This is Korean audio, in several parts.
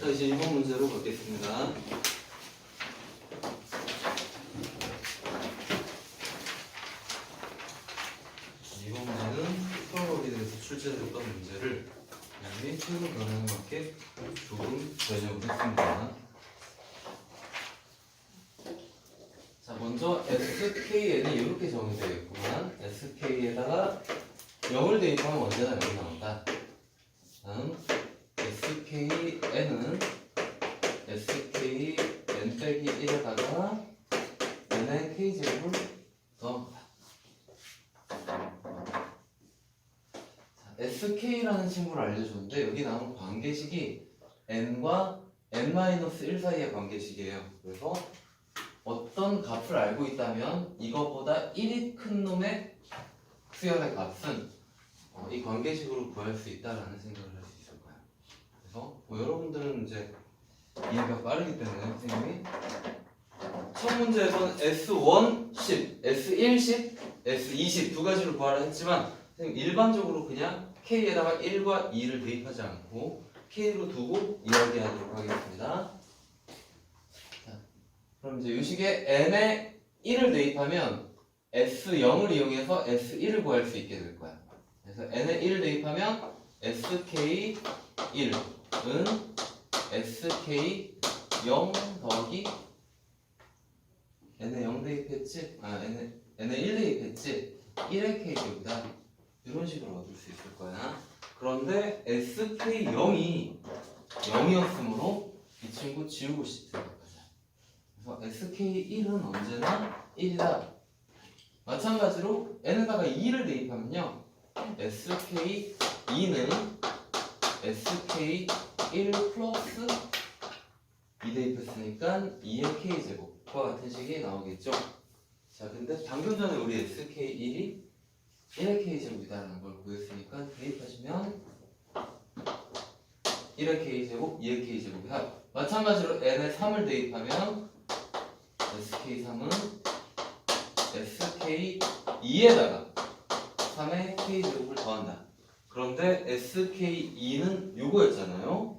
자, 이제 이번 문제로 가겠습니다. 이번 문제는 프로그램에 대해서 출제됐던 문제를 그냥 최소 변화에 맞게 조금 변형을 했습니다. 자, 먼저 SKN이 이렇게 정의되어 있구만. SK에다가 0을 대입하면 언제나 0이 나온다. 다음 SKN은 SKN 빼기 1에다가 n의 k제곱을 더합니다. SK라는 친구를 알려줬는데 여기 나온 관계식이 n과 n-1 사이의 관계식이에요. 그래서 어떤 값을 알고 있다면 이것보다 1이 큰 놈의 수열의 값은 이 관계식으로 구할 수 있다라는 생각을 할 수 있을 거예요. 그래서 여러분들은 이제 이해가 빠르기 때문에 선생님이 첫 문제에서는 S1, 10, S1, 10, S20 두 가지를 구하라 했지만 일반적으로 그냥 K에다가 1과 2를 대입하지 않고 K로 두고 이야기하도록 하겠습니다. 자, 그럼 이제 이 식에 N에 1을 대입하면 S0을 이용해서 S1을 구할 수 있게 될 거야. 그래서 N에 1을 대입하면 SK1은 SK0 더하기 N에 0 대입했지? N에 1 대입했지? 1의 K제곱이다. 이런 식으로 얻을 수 있을 거야. 그런데 SK0이 0이었으므로 이 친구 지우고 싶다. 그래서 SK1은 언제나 1이다. 마찬가지로 N에다가 2를 대입하면요. SK2는 SK1 플러스 2 대입했으니까 2의 K제곱과 같은 식이 나오겠죠. 자, 근데 방금 전에 우리 SK1이 1의 K제곱이다라는 걸 구했으니까 대입하시면 1의 K제곱, 2의 K제곱이 합. 마찬가지로 N에 3을 대입하면 SK3은 SK2에다가 3의 K제곱을 더한다. 그런데 SK2는 요거였잖아요.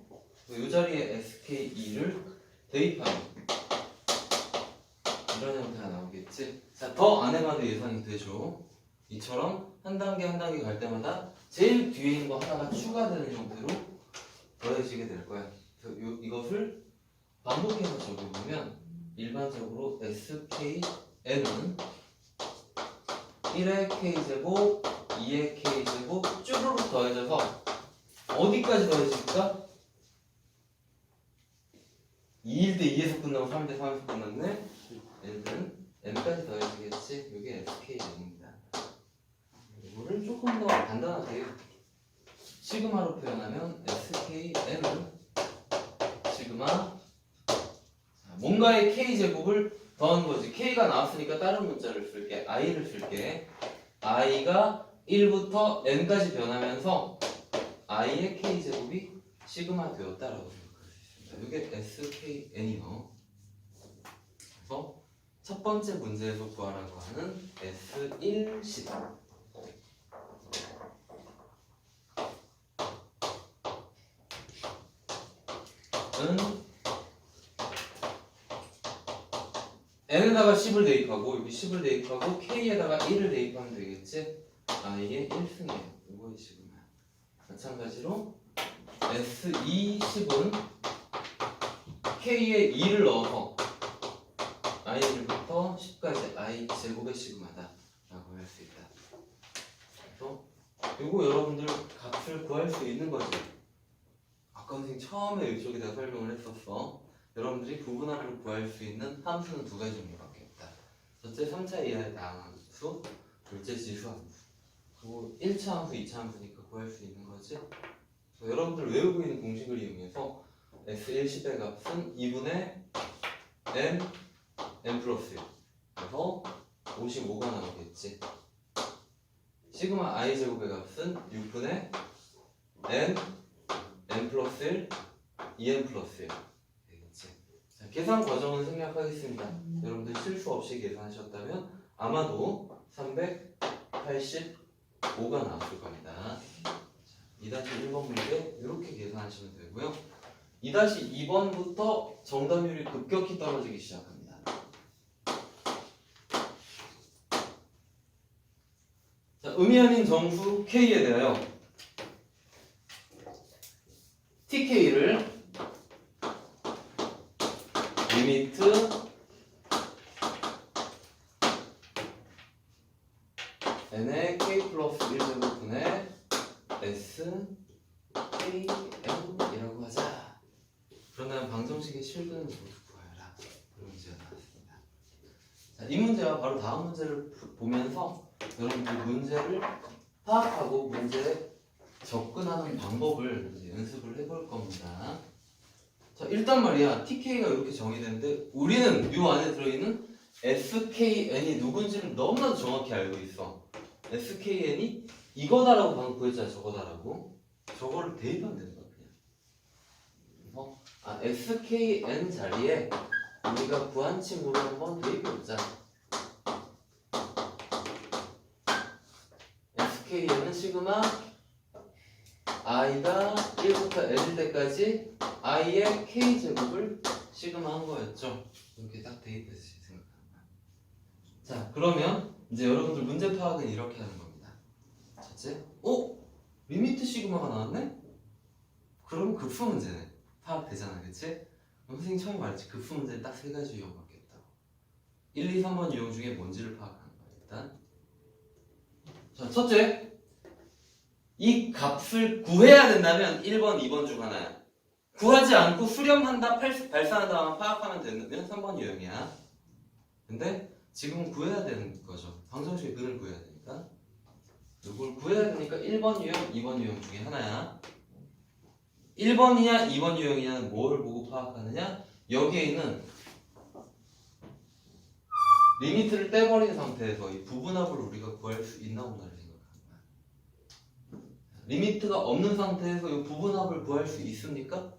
이 자리에 SK2를 대입하면 이런 형태가 나오겠지. 자, 더 안 해봐도 예상이 되죠. 이처럼 한 단계 한 단계 갈 때마다 제일 뒤에 있는 거 하나가 추가되는 형태로 더해지게 될 거야. 그래서 이것을 반복해서 적용하면 일반적으로 SKN은 1의 K제곱, 2의 K제곱 쭈루룩 더해져서 어디까지 더해질까? 2일 때 2에서 끝나고 3일 때 3에서 끝났네? 얘는 n까지 더해지겠지? 이게 SKN입니다. 이거를 조금 더 간단하게 시그마로 표현하면 SKN은 시그마 뭔가의 K제곱을 더한 거지. K가 나왔으니까 다른 문자를 쓸게. I를 쓸게. I가 1부터 N까지 변하면서 I의 K제곱이 시그마 되었다라고 생각할 수 있습니다. 이게 SKN이요. 그래서 첫 번째 문제에서 구하라고 하는 S1식 은 N에다가 10을 대입하고 여기 10을 대입하고 K에다가 1을 대입하면 되겠지? 이게 1승이에요. 이거의 시그마야. 마찬가지로 S20은 K에 2를 넣어서 I1부터 10까지 I 제곱의 시그마다 라고 할 수 있다. 그래서 이거 여러분들 값을 구할 수 있는 거지. 아까 선생님 처음에 이쪽에다 설명을 했었어. 여러분들이 부분합을 구할 수 있는 함수는 두 가지 종류밖에 없다. 첫째 3차 이하의 다항함수, 둘째 지수함수. 그리고 1차 함수, 2차 함수니까 구할 수 있는 거지. 그래서 여러분들 외우고 있는 공식을 이용해서 S1, 10의 값은 2분의 n 플러스 1. 그래서 55가 나오겠지. 시그마 i 제곱의 값은 6분의 n 플러스 1, 2n 플러스 1. 자, 계산 과정은 생략하겠습니다. 여러분들 실수 없이 계산하셨다면 아마도 385가 나왔을 겁니다. 2-1번 문제 이렇게 계산하시면 되고요. 2-2번부터 정답률이 급격히 떨어지기 시작합니다. 자, 의미 아닌 정수 K에 대하여 TK를 리미트 n의 K 플러스 1제곱분의 S KM이라고 하자. 그러면 방정식의 실근을 모두 구하여라. 그런 문제가 나왔습니다. 자, 이 문제와 바로 다음 문제를 보면서 여러분들 문제를 파악하고 문제에 접근하는 방법을 이제 연습을 해볼 겁니다. 자, 일단 말이야, TK가 이렇게 정의되는데 우리는 이 안에 들어있는 SKN이 누군지를 너무나도 정확히 알고 있어. SKN이 이거다라고 방금 구했잖아. 저거다라고. 저거를 대입하면 되는 거야, 그냥. 그래서 SKN 자리에 우리가 구한 친구를 한번 대입해보자. SKN은 시그마 i가 1부터 n일 때까지 i의 k제곱을 시그마 한 거였죠. 이렇게 딱 대입해서 생각하는 거야. 자, 그러면 이제 여러분들 문제 파악은 이렇게 하는 겁니다. 첫째, 리미트 시그마가 나왔네? 그럼 급수 문제네. 파악되잖아, 그치? 그럼 선생님 처음에 말했지, 급수 문제는 딱 세 가지 유형 받겠다고. 1, 2, 3번 유형 중에 뭔지를 파악하는 거야, 일단. 자, 첫째, 이 값을 구해야 된다면 1번, 2번 중 하나야. 구하지 않고 수렴한다, 발산한다만 파악하면 되면 3번 유형이야. 근데 지금은 구해야 되는 거죠. 방정식의 근을 구해야 되니까. 이걸 구해야 되니까 1번 유형, 2번 유형 중에 하나야. 1번이냐 2번 유형이냐는 뭘 보고 파악하느냐? 여기에 있는 리미트를 떼버린 상태에서 이 부분합을 우리가 구할 수 있나 없나를 생각하는 거야. 리미트가 없는 상태에서 이 부분합을 구할 수 있습니까?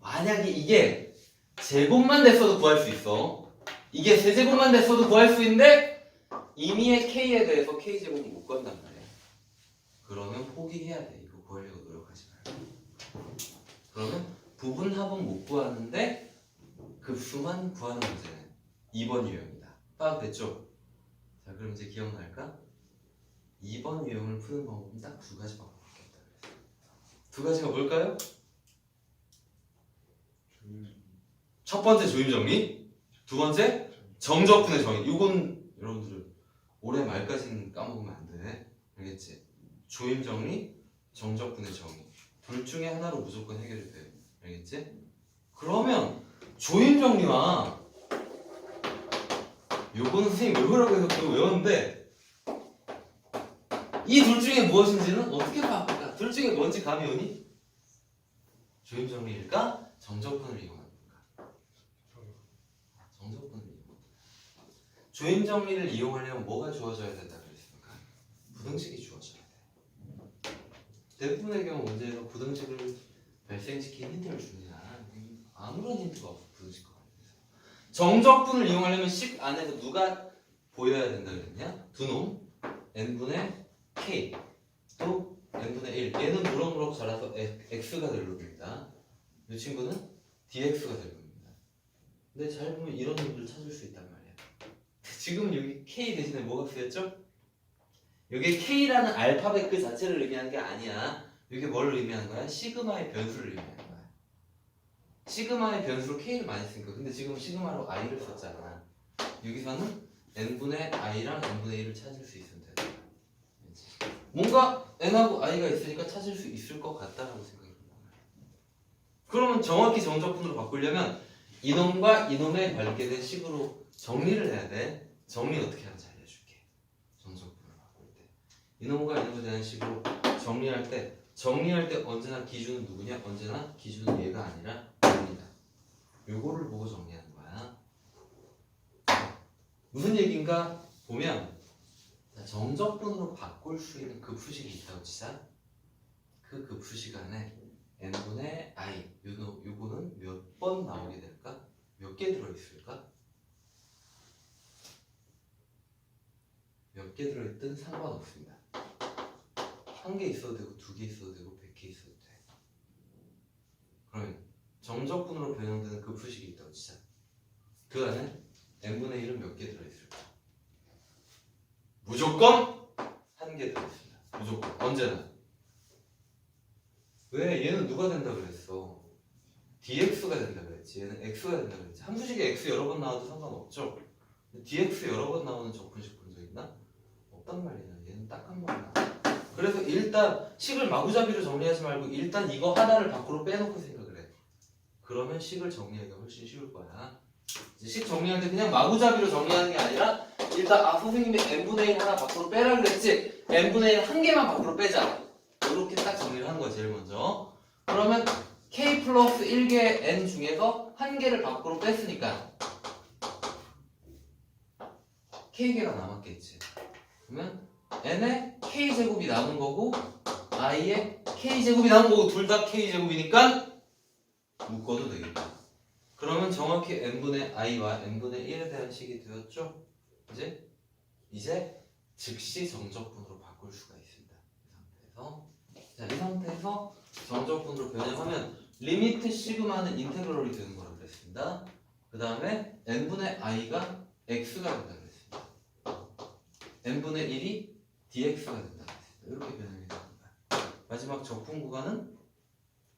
만약에 이게 제곱만 됐어도 구할 수 있어. 이게 세제곱만 됐어도 구할 수 있는데 이미의 K에 대해서 K제곱은 못 구한단 말이야. 그러면 포기해야 돼. 이거 구하려고 노력하지 말고. 그러면 부분합은 못 구하는데 급수만 구하는 문제는 2번 유형이다. 파악됐죠? 자, 그럼 이제 기억날까? 2번 유형을 푸는 방법은 딱 두 가지 방법밖에 없다. 두 가지가 뭘까요? 첫 번째 조임 정리, 두 번째 정적분의 정의. 이건 여러분들 올해 말까지는 까먹으면 안 돼. 알겠지? 조임 정리, 정적분의 정의. 둘 중에 하나로 무조건 해결이 돼. 알겠지? 그러면 조임 정리와 요거는 선생님 외우라고 해서 그거 외웠는데 이 둘 중에 무엇인지는 어떻게 파악할까? 둘 중에 뭔지 감이 오니? 조임 정리일까? 정적분을 이용합니까? 정적분을 이용합니다. 조임 정리를 이용하려면 뭐가 주어져야 된다 그랬습니까? 부등식이 주어져야 돼. 대부분의 경우 문제에서 부등식을 발생시킨 힌트를 줍니다. 아무런 힌트가 없어. 부등식과 관련해서. 정적분을 이용하려면 식 안에서 누가 보여야 된다 그랬냐? 두 놈 n분의 k 또 n분의 1. 얘는 무럭무럭 자라서 x가 될 놈입니다. 이 친구는 dx가 될 놈입니다. 근데 잘 보면 이런 놈들을 찾을 수 있단 말이야. 지금 여기 k 대신에 뭐가 쓰였죠? 여기 k라는 알파벳 그 자체를 의미하는 게 아니야. 이게 뭘 의미하는 거야? 시그마의 변수를 의미하는 거야. 시그마의 변수로 k를 많이 쓰니까. 근데 지금 시그마로 i를 썼잖아. 여기서는 n분의 i랑 n분의 1을 찾을 수 있으면 되는 거야. 뭔가 n하고 i가 있으니까 찾을 수 있을 것 같다라고 생각이 듭니다. 그러면 정확히 정적분으로 바꾸려면 이놈과 이놈에 관계된 식으로 정리를 해야 돼. 정리 어떻게 하는지 알려줄게. 정적분으로 바꿀 때 이놈과 이놈에 대한 식으로 정리할 때 언제나 기준은 누구냐? 언제나 기준은 얘가 아니라 얘입니다. 요거를 보고 정리하는 거야. 무슨 얘기인가 보면 정적분으로 바꿀 수 있는 급수식이 있다고 치자. 그 급수식 안에 n분의 i 요거는 몇 번 나오게 될까? 몇 개 들어있을까? 몇 개 들어있든 상관없습니다. 한 개 있어도 되고 두 개 있어도 되고 100개 있어도 돼. 정적분으로 변형되는 급수식이 있다고 치자. 그 안에 n분의 1은 몇 개 들어있을까? 무조건 1개 들어있습니다. 무조건. 언제나. 왜? 얘는 누가 된다 그랬어? dx가 된다 그랬지. 얘는 x가 된다 그랬지. 함수식에 x 여러 번 나와도 상관없죠. dx 여러 번 나오는 적분식 본 적 있나? 없단 말이야. 얘는 딱 한 번 나와. 그래서 일단 식을 마구잡이로 정리하지 말고 일단 이거 하나를 밖으로 빼놓고 생각을 해. 그러면 식을 정리하기가 훨씬 쉬울 거야. 이제 식 정리할 때 그냥 마구잡이로 정리하는 게 아니라 일단 선생님이 n분의 1 하나 밖으로 빼라 그랬지. n분의 1 한 개만 밖으로 빼자. 이렇게 딱 정리를 하는 거야 제일 먼저. 그러면 k 플러스 1개 n 중에서 한 개를 밖으로 뺐으니까 k개가 남았겠지. 그러면 n의 k제곱이 남은 거고 i의 k제곱이 남은 거고 둘 다 k제곱이니까 묶어도 되겠다. 그러면 정확히 n분의 i와 n분의 1에 대한 식이 되었죠? 이제 즉시 정적분으로 바꿀 수가 있습니다. 이 상태에서 정적분으로 변형하면 리미트 시그마는 인테그럴이 되는 거라고 그랬습니다. 그 다음에 n분의 i가 x가 된다 그랬습니다. n분의 1이 dx가 된다 그랬습니다. 이렇게 변형이 됩니다. 마지막 적분 구간은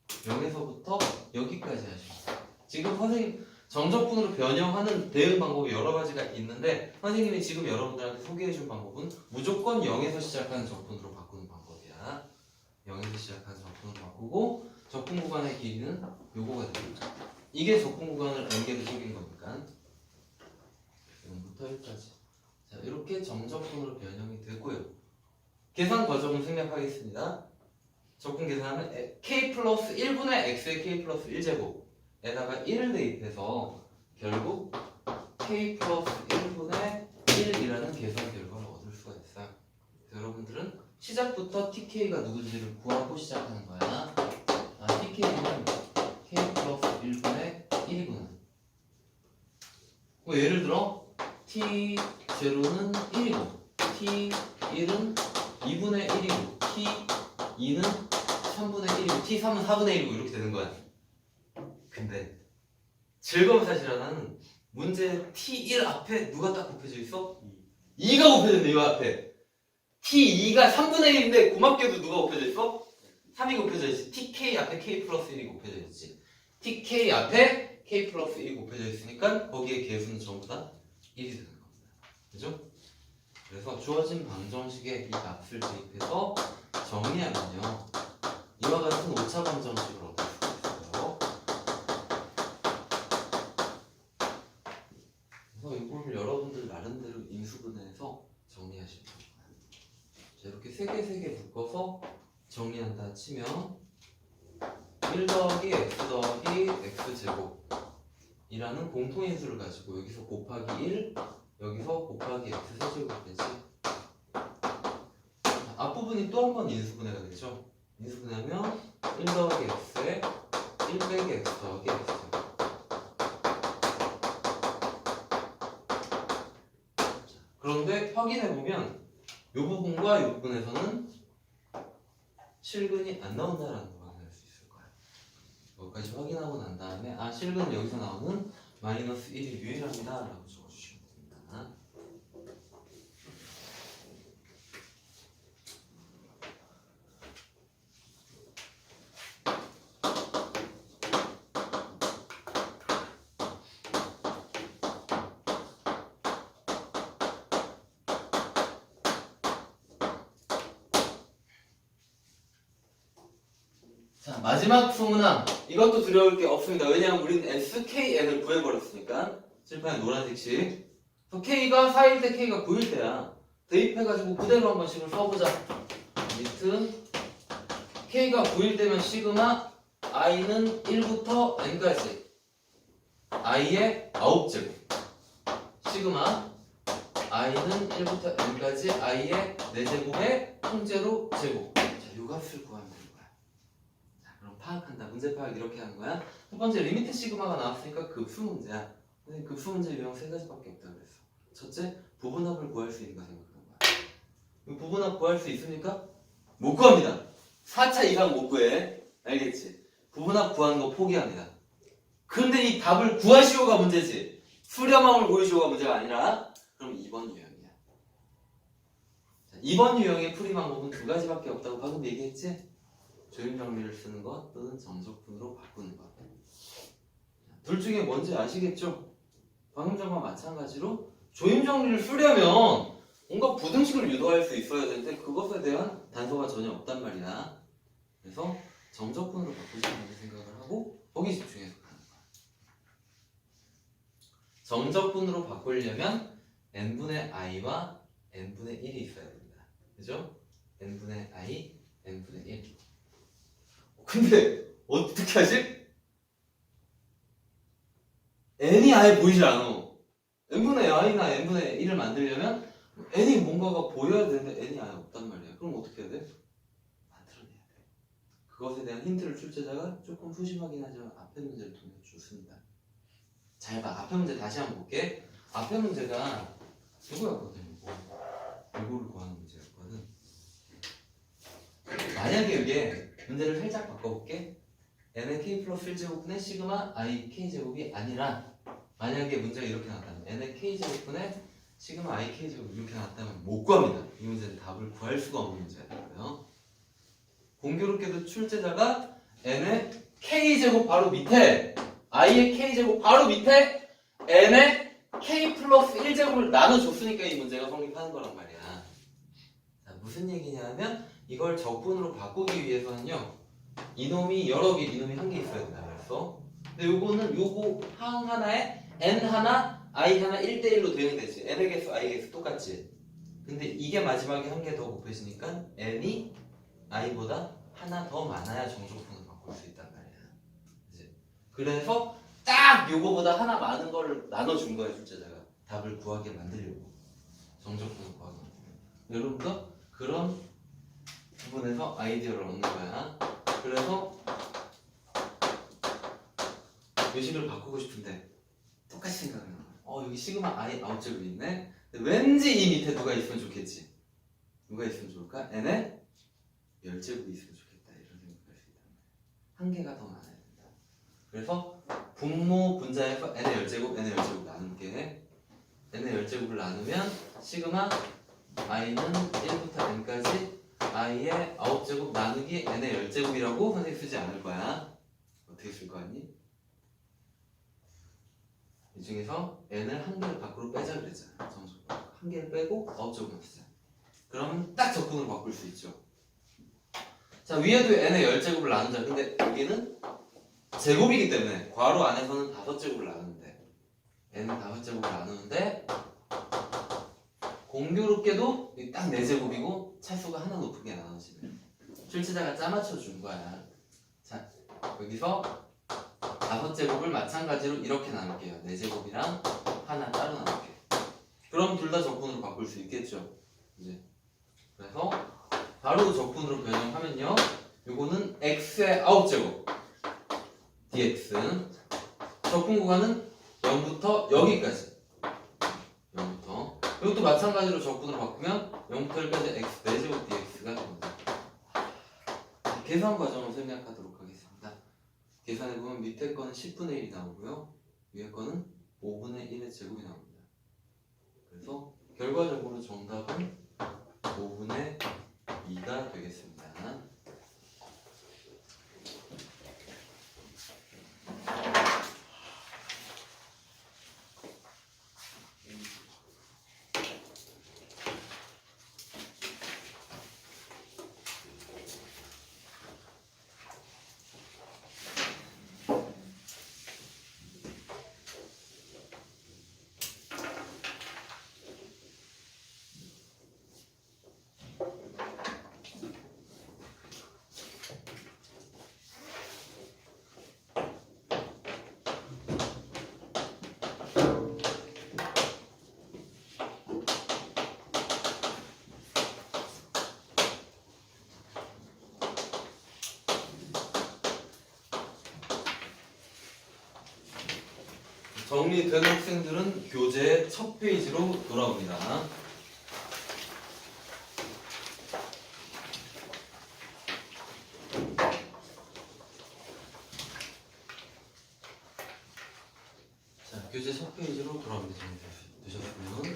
0에서부터 여기까지 하십니다. 지금 선생님 정적분으로 변형하는 대응 방법이 여러 가지가 있는데 선생님이 지금 여러분들한테 소개해준 방법은 무조건 0에서 시작하는 적분으로 바꾸는 방법이야. 0에서 시작하는 적분으로 바꾸고 적분 구간의 길이는 요거가 됩니다. 이게 적분 구간을 n개로 속인 거니까 0부터 1까지. 자, 이렇게 정적분으로 변형이 됐고요. 계산 과정을 생략하겠습니다. 적분 계산하면 k 플러스 1분의 x의 k 플러스 1제곱에다가 1을 대입해서 결국 k 플러스 1분의 1이라는 계산 결과를 얻을 수가 있어요. 여러분들은 시작부터 TK가 누군지를 구하고 시작하는 거야. TK는 K 플러스 1분의 1이구나. 뭐 예를 들어 T0는 1이고 T1은 2분의 1이고 T2는 3분의 1이고 T3은 4분의 1이고 이렇게 되는 거야. 근데 즐거운 사실 하나는 문제 T1 앞에 누가 딱 곱해져 있어? 2가 곱해져 있네. 이 앞에 T2가 3분의 1인데 고맙게도 누가 곱해져 있어? 3이 곱해져 있지. TK 앞에 K 플러스 1이 곱해져 있지. TK 앞에 K 플러스 1이 곱해져 있으니까 거기에 개수는 전부 다 1이 되는 겁니다. 그죠? 그래서 주어진 방정식에 이 값을 대입해서 정리하면요 이와 같은 오차 방정식을 얻을 수가 있어요. 그래서 이걸 여러분들 나름대로 인수분해해서 정리하시면 됩니다. 자, 이렇게 3개 묶어서 정리한다 치면 1 더하기 x 더하기 x제곱 이라는 공통인수를 가지고 여기서 곱하기 1 여기서 곱하기 x 세제곱이 되지. 앞부분이 또 한 번 인수분해가 되죠. 인수분해하면 1 더하기 x에 1 빼기 x 더하기 x제곱. 그런데 확인해보면 이 부분과 이 부분에서는 실근이 안 나온다라는 걸 확인할 수 있을 거야. 여기까지 확인하고 난 다음에 실근은 여기서 나오는 마이너스 1이 유일합니다 라고 적어주시면 됩니다. 자, 마지막 소문항. 이것도 두려울 게 없습니다. 왜냐하면 우리는 SKN을 구해버렸으니까. 칠판에 노란색 식. K가 4일 때 K가 9일 때야. 대입해가지고 그대로 한번 식을 써보자. 리트 K가 9일 때면 시그마 I는 1부터 N까지 I의 9제곱 시그마 I는 1부터 N까지 I의 4제곱의 통째로 제곱. 자, 요 값을 구하면 되는 거야. 자, 그럼 파악한다. 문제 파악 이렇게 하는 거야. 첫 번째 리미트 시그마가 나왔으니까 급수 문제야. 근데 급수 문제 유형 3가지밖에 없다고 그랬어. 첫째, 부분합을 구할 수 있는가 생각하는 거야. 부분합 구할 수 있습니까? 못 구합니다. 4차 이상 못 구해. 알겠지? 부분합 구하는 거 포기합니다. 근데 이 답을 구하시오가 문제지. 수렴함을 보이시오가 문제가 아니라. 그럼 2번 유형이야. 자, 2번 유형의 풀이 방법은 두 가지밖에 없다고 방금 얘기했지? 조임 정리를 쓰는 것 또는 정적분으로 바꾸는 것. 둘 중에 뭔지 아시겠죠? 방금 전과 마찬가지로 조임 정리를 쓰려면 뭔가 부등식을 유도할 수 있어야 되는데 그것에 대한 단서가 전혀 없단 말이야. 그래서 정적분으로 바꾸자는 생각을 하고 거기 집중해서 가는 거야. 정적분으로 바꾸려면 n분의 i와 n분의 1이 있어야 됩니다. 그죠? n분의 i, n분의 1. 근데 어떻게 하지? n이 아예 보이질 않아. n분의 i나 n분의 1을 만들려면 n이 뭔가가 보여야 되는데 n이 아예 없단 말이야. 그럼 어떻게 해야 돼? 만들어내야 돼. 그것에 대한 힌트를 출제자가 조금 푸심하긴 하지만 앞에 문제를 통해서 줬습니다. 잘 봐. 앞에 문제 다시 한번 볼게. 앞에 문제가 이거였거든. 이거를 구하는 문제였거든. 만약에 이게 문제를 살짝 바꿔볼게. n의 k 플러스 1제곱분의 시그마 i k제곱이 아니라 만약에 문제가 이렇게 나왔다면 n의 k제곱분의 시그마 i k제곱 이렇게 나왔다면 못 구합니다. 이 문제는 답을 구할 수가 없는 문제였고요. 공교롭게도 출제자가 n의 k제곱 바로 밑에 i의 k제곱 바로 밑에 n의 k 플러스 1제곱을 나눠줬으니까 이 문제가 성립하는 거란 말이야. 자, 무슨 얘기냐면 이걸 적분으로 바꾸기 위해서는요 이놈이 여러 개, 이놈이 한 개 있어야 된다 그랬어. 근데 요거는 요거 항 하나에 n 하나, i 하나 1대1로 대응되지. n의 개수, i 개수 똑같지. 근데 이게 마지막에 한 개 더 곱해지니까 n이 i보다 하나 더 많아야 정적분을 바꿀 수 있단 말이야. 그치? 그래서 딱 요거보다 하나 많은 거를 나눠준 거야 출제자가. 답을 구하게 만들려고. 정적분을 구하게 만들려고. 여러분도 그런 부분에서 아이디어를 얻는 거야. 그래서 요식을 바꾸고 싶은데 똑같이 생각하는 거야. 여기 시그마 i 아웃제곱이 있네. 근데 왠지 이 밑에 누가 있으면 좋겠지. 누가 있으면 좋을까? n의 열제곱이 있으면 좋겠다. 이런 생각을 할 수 있단 말이야. 한 개가 더 많아야 된다. 그래서 분모 분자에서 n의 열제곱, n의 열제곱 나누게. n의 열제곱을 나누면 시그마 i는 1부터 n까지 i의 아홉제곱 나누기 n의 열제곱이라고 선생님 쓰지 않을 거야. 어떻게 쓸 거 같니? 이 중에서 n을 한 개를 밖으로 빼자 그랬잖아. 정적분. 한 개를 빼고 아홉제곱만 쓰자. 그러면 딱 적분으로 바꿀 수 있죠. 자, 위에도 n의 열제곱을 나누자. 근데 여기는 제곱이기 때문에 괄호 안에서는 5제곱을 나누는데 n은 5제곱을 나누는데 공교롭게도 딱 4제곱이고 차수가 하나 높은 게 나눠지면 출제자가 짜맞춰 준 거야. 자, 여기서 5제곱을 마찬가지로 이렇게 나눌게요. 4제곱이랑 하나 따로 나눌게요. 그럼 둘 다 적분으로 바꿀 수 있겠죠. 이제 그래서 바로 적분으로 변형하면요. 요거는 x의 9제곱 dx 적분 구간은 0부터 여기까지 0부터 이것도 마찬가지로 적분으로 바꾸면 0부터 1까지 x 4제곱 dx가 됩니다. 계산 과정을 생략하도록 하겠습니다. 계산해보면 밑에 거는 10분의 1이 나오고요. 위에 거는 5분의 1의 제곱이 나옵니다. 그래서 결과적으로 정답은 5분의 2가 되겠습니다. 정리된 학생들은 교재 첫 페이지로 돌아옵니다. 교재 첫 페이지로 돌아오면 되셨고요.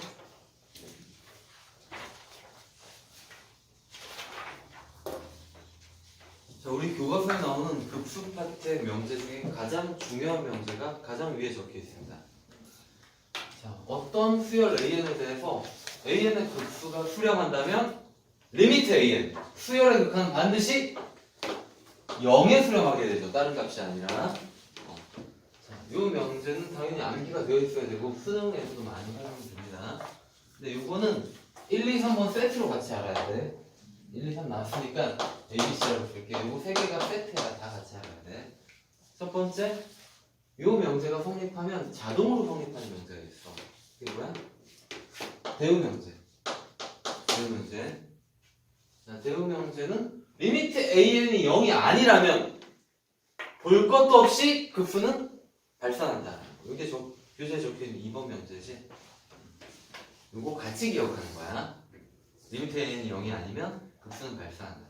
자, 우리 교과서에 나오는 급수 파트의 명제 중에 가장 중요한 명제가 가장 위에 적혀 있습니다. 자, 어떤 수열 AN에 대해서 AN의 급수가 수렴한다면 리미트 AN, 수열의 극한은 반드시 0에 수렴하게 되죠. 다른 값이 아니라. 자, 이 명제는 당연히 암기가 되어 있어야 되고 수능에서도 많이 활용이 됩니다. 근데 이거는 1, 2, 3번 세트로 같이 알아야 돼. 1, 2, 3 나왔으니까 ABC라고 쓸게요. 이거 세 개가 세트야. 다 같이 알아야 돼. 첫 번째, 이 명제가 성립하면 자동으로 성립하는 명제가 있어. 그게 뭐야? 대우 명제. 대우 명제. 자, 대우 명제는 리미트 AN이 0이 아니라면 볼 것도 없이 급수는 발산한다. 이게 교재에 적혀있는 2번 명제지. 이거 같이 기억하는 거야. 리미트 AN이 0이 아니면 급수는 발산한다.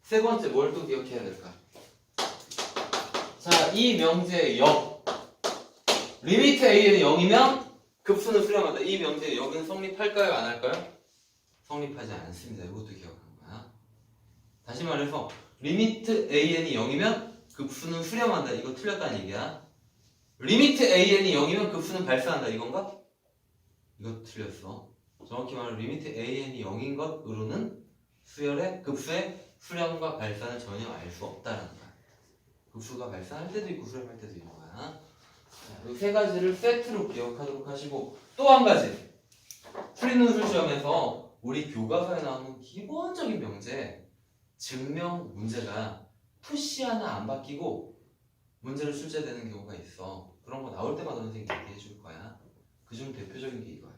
세 번째, 뭘 또 기억해야 될까? 자, 이 명제의 0. 리미트 AN이 0이면 급수는 수렴한다. 이 명제의 0은 성립할까요? 안 할까요? 성립하지 않습니다. 이것도 기억하는 거야. 다시 말해서 리미트 AN이 0이면 급수는 수렴한다. 이거 틀렸다는 얘기야. 리미트 AN이 0이면 급수는 발산한다. 이건가? 이거 틀렸어. 정확히 말하면 리미트 AN이 0인 것으로는 수열의 급수의 수렴과 발산을 전혀 알 수 없다는 거야. 급수가 발산할 때도 있고 수렴할 때도 있는 거야. 이 세 가지를 세트로 기억하도록 하시고, 또 한 가지. 풀이논술 시험에서 우리 교과서에 나오는 기본적인 명제, 증명 문제가 푸시 하나 안 바뀌고 문제로 출제되는 경우가 있어. 그런 거 나올 때마다 선생님이 얘기해 줄 거야. 그중 대표적인 게 이거야.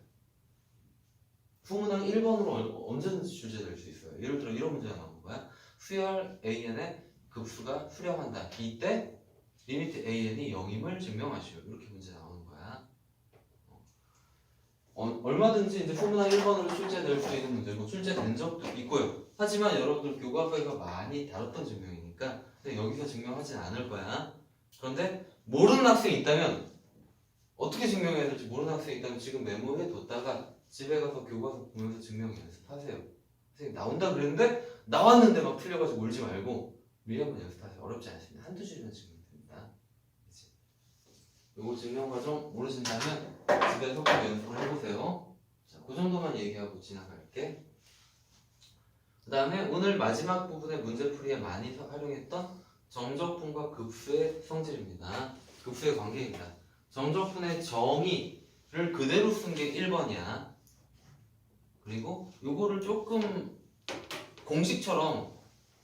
후문항 1번으로 언제든지 출제될 수 있어요. 예를 들어 이런 문제가 나오는 거야. 수열 AN의 급수가 수렴한다. 이때 리미트 AN이 0임을 증명하시오. 이렇게 문제 나오는 거야. 얼마든지 이제 후문항 1번으로 출제될 수 있는 문제고 출제된 적도 있고요. 하지만 여러분들 교과서에서 많이 다뤘던 증명이니까 여기서 증명하진 않을 거야. 그런데 모르는 학생이 있다면 어떻게 증명해야 될지 모르는 학생이 있다면 지금 메모해 뒀다가 집에 가서 교과서 보면서 증명 연습하세요. 선생님 나온다 그랬는데 나왔는데 막 틀려가지고 울지 말고 미리 한번 연습하세요. 어렵지 않습니다. 한두 줄이면 증명됩니다. 그치? 요거 증명 과정 모르신다면 집에서 꼭 연습을 해보세요. 자, 그 정도만 얘기하고 지나갈게. 그 다음에 오늘 마지막 부분의 문제풀이에 많이 활용했던 정적분과 급수의 성질입니다. 급수의 관계입니다. 정적분의 정의를 그대로 쓴 게 1번이야. 그리고 요거를 조금 공식처럼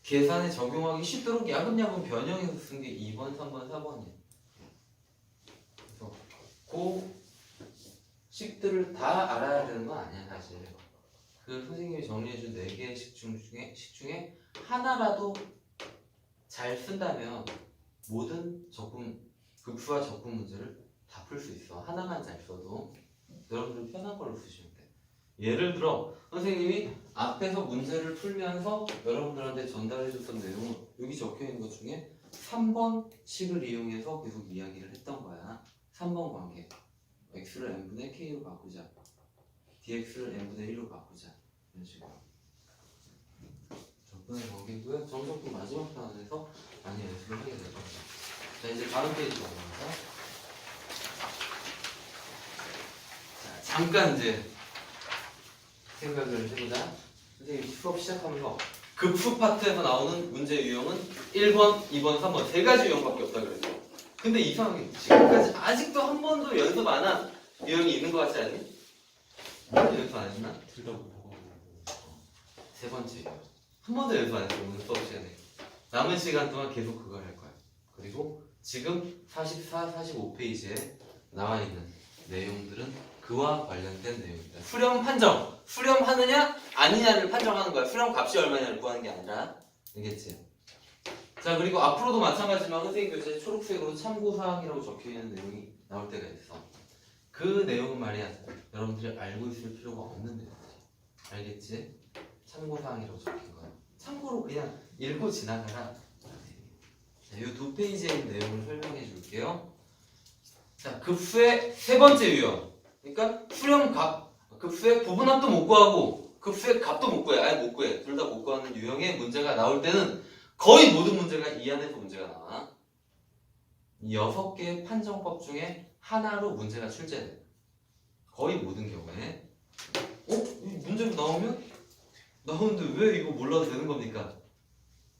계산에 적용하기 쉽도록 야금야금 변형해서 쓴 게 2번, 3번, 4번이에요. 그래서 그 식들을 다 알아야 되는 건 아니야 사실. 그 선생님이 정리해준 4개의 식 중에 하나라도 잘 쓴다면 모든 급수와 적분 문제를 다 풀 수 있어. 하나만 잘 써도. 여러분들 편한 걸로 쓰시면 돼. 예를 들어 선생님이 앞에서 문제를 풀면서 여러분들한테 전달해줬던 내용은 여기 적혀있는 것 중에 3번 식을 이용해서 계속 이야기를 했던 거야. 3번 관계. x를 n분의 k로 바꾸자. dx를 n분의 1로 바꾸자. 이런 식으로. 적분의 관계고요. 정적분 마지막 편에서 많이 연습을 하게 될 겁니다. 자, 이제 다음 페이지 넘어가서 자, 잠깐 이제 생각을 해보자. 선생님 수업 시작하면서 급수 파트에서 나오는 문제 유형은 1번, 2번, 3번 3가지 유형밖에 없다 그랬어. 근데 이상하게 지금까지 아직도 한 번도 연습 안 한 유형이 있는 것 같지 않니? 연습 안 했나? 세 번째 유형. 한 번도 연습 안 했어. 오늘 수업 시간에. 남은 시간 동안 계속 그걸 할 거야. 그리고 지금 44, 45페이지에 나와 있는 내용들은 그와 관련된 내용입니다. 수렴 판정. 수렴하느냐 아니냐를 판정하는 거야. 수렴 값이 얼마냐를 구하는 게 아니라. 알겠지? 자, 그리고 앞으로도 마찬가지지만 선생님 교재에 초록색으로 참고사항이라고 적혀있는 내용이 나올 때가 있어. 그 내용은 말이야 여러분들이 알고 있을 필요가 없는 내용이지. 알겠지? 참고사항이라고 적힌 거야. 참고로 그냥 읽고 지나가라. 이 2페이지에 있는 내용을 설명해 줄게요. 자, 급수의 세 번째 유형. 그러니까 수렴값, 급수의 부분합도 못 구하고 급수의 값도 못 구해. 아예 못 구해. 둘 다 못 구하는 유형의 문제가 나올 때는 거의 모든 문제가 이 안에서 문제가 나와. 6개의 판정법 중에 하나로 문제가 출제돼. 거의 모든 경우에. 이 문제가 나오는데 왜 이거 몰라도 되는 겁니까?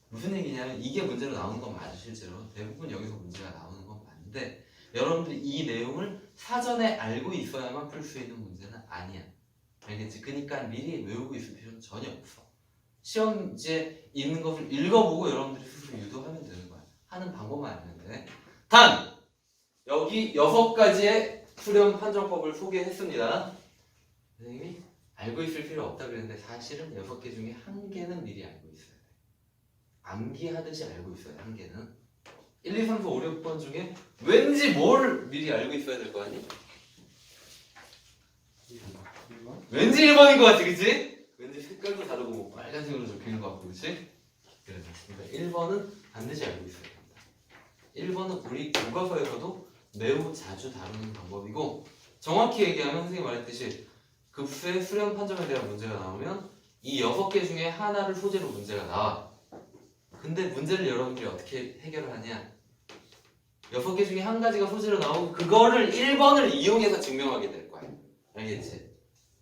무슨 얘기냐면 이게 문제로 나오는 건 맞아. 실제로 대부분 여기서 문제가 나오는 건 맞는데 여러분들이 이 내용을 사전에 알고 있어야만 풀 수 있는 문제는 아니야. 알겠지? 그러니까 미리 외우고 있을 필요는 전혀 없어. 시험지에 있는 것을 읽어보고 여러분들이 스스로 유도하면 되는 거야. 하는 방법만 알면 돼. 단! 여기 6가지의 수렴 판정법을 소개했습니다. 선생님이 알고 있을 필요 없다 그랬는데 사실은 6개 중에 1개는 미리 알고 있어야 돼. 암기하듯이 알고 있어요. 1개는. 1, 2, 3, 4, 5, 6번 중에 왠지 뭘 미리 알고 있어야 될 거 아니? 왠지 1번인 것 같지, 그치? 왠지 색깔도 다르고 뭐 빨간색으로 적혀있는 것 같고, 그치? 그래서 그러니까 1번은 반드시 알고 있어야 됩니다. 1번은 우리 교과서에서도 매우 자주 다루는 방법이고 정확히 얘기하면 선생님이 말했듯이 급수의 수렴 판정에 대한 문제가 나오면 이 6개 중에 하나를 소재로 문제가 나와. 근데 문제를 여러분들이 어떻게 해결을 하냐? 6개 중에 한 가지가 소재로 나오고 그거를 1번을 이용해서 증명하게 될 거야. 알겠지?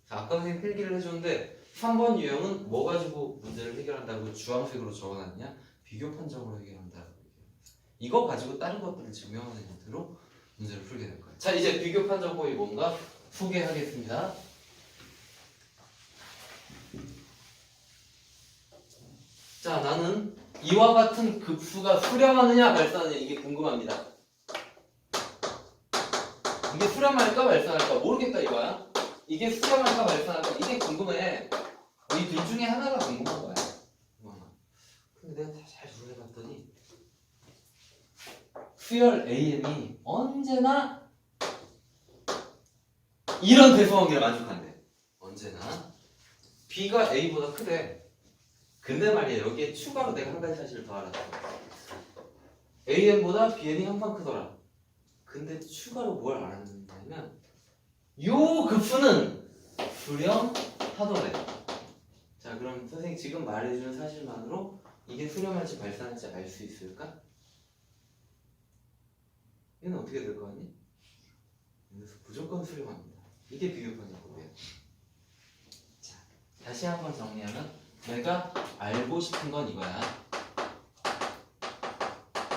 자, 아까 선생님 필기를 해줬는데 3번 유형은 뭐 가지고 문제를 해결한다고 주황색으로 적어놨냐? 비교 판정으로 해결한다고. 이거 가지고 다른 것들을 증명하는 형태로 문제를 풀게 될 거야. 자, 이제 비교 판정법이 뭔가 소개하겠습니다. 자, 나는 이와 같은 급수가 수렴하느냐 발산하느냐 이게 궁금합니다. 이게 수렴할까 발산할까 모르겠다 이거야. 이게 수렴할까 발산할까 이게 궁금해. 이 둘 중에 하나가 궁금한 거야. 근데 내가 잘 조사해봤더니 수열 AM이 언제나 이런 대소관계를 만족한대. 언제나 B가 A보다 크대. 근데 말이야 여기에 추가로 내가 한 가지 사실을 더 알았어. AM보다 BN이 한 판 크더라. 근데 추가로 뭘 알았냐면 요 급수는 수렴하더래. 자, 그럼 선생님 지금 말해주는 사실만으로 이게 수렴할지 발산할지 알 수 있을까? 얘는 어떻게 될 거 같니? 그래서 무조건 수렴합니다. 이게 비교 판정법이에요. 자, 다시 한번 정리하면 내가 알고 싶은 건 이거야.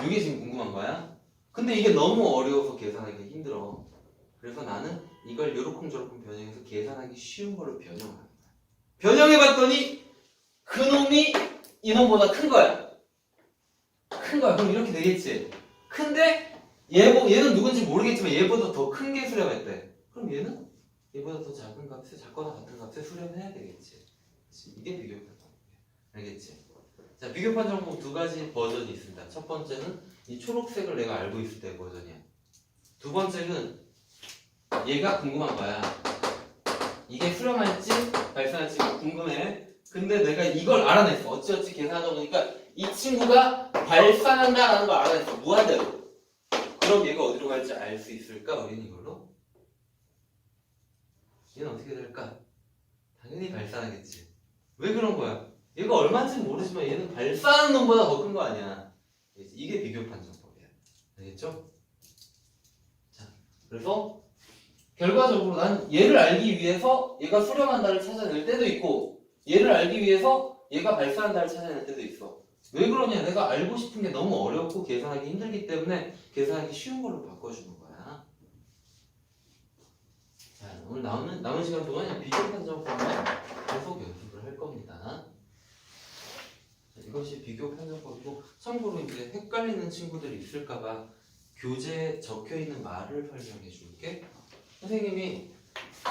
이게 지금 궁금한 거야. 근데 이게 너무 어려워서 계산하기 힘들어. 그래서 나는 이걸 요렇쿵저렇쿵 변형해서 계산하기 쉬운 걸로 변형하는 거야. 변형해봤더니 그놈이 이놈보다 큰 거야. 큰 거야. 그럼 이렇게 되겠지. 근데 얘는 누군지 모르겠지만 얘보다 더 큰 게 수렴했대. 그럼 얘는 얘보다 더 작은 값에 작거나 같은 값에 수렴해야 되겠지. 이게 비교 판정법이야. 알겠지? 자, 비교 판정법 2가지 버전이 있습니다. 첫 번째는 이 초록색을 내가 알고 있을 때 버전이야. 두 번째는 얘가 궁금한 거야. 이게 수렴할지 발산할지 궁금해. 근데 내가 이걸 알아냈어. 어찌어찌 계산하다 보니까 이 친구가 발산한다라는 걸 알아냈어. 무한대로. 그럼 얘가 어디로 갈지 알 수 있을까? 우리는 이걸로. 얘는 어떻게 될까? 당연히 발산하겠지. 왜 그런 거야? 얘가 얼마인지 모르지만 얘는 발산하는 놈보다 더 큰 거 아니야. 이게 비교 판정법이야. 알겠죠? 자, 그래서 결과적으로 난 얘를 알기 위해서 얘가 수렴한다를 찾아낼 때도 있고 얘를 알기 위해서 얘가 발산한다를 찾아낼 때도 있어. 왜 그러냐? 내가 알고 싶은 게 너무 어렵고 계산하기 힘들기 때문에 계산하기 쉬운 걸로 바꿔주는 거야. 자, 오늘 남은 시간 동안 그냥 비교 판정법만 계속 연습을 할 겁니다. 자, 이것이 비교 판정법이고 참고로 이제 헷갈리는 친구들이 있을까봐 교재에 적혀있는 말을 설명해 줄게. 선생님이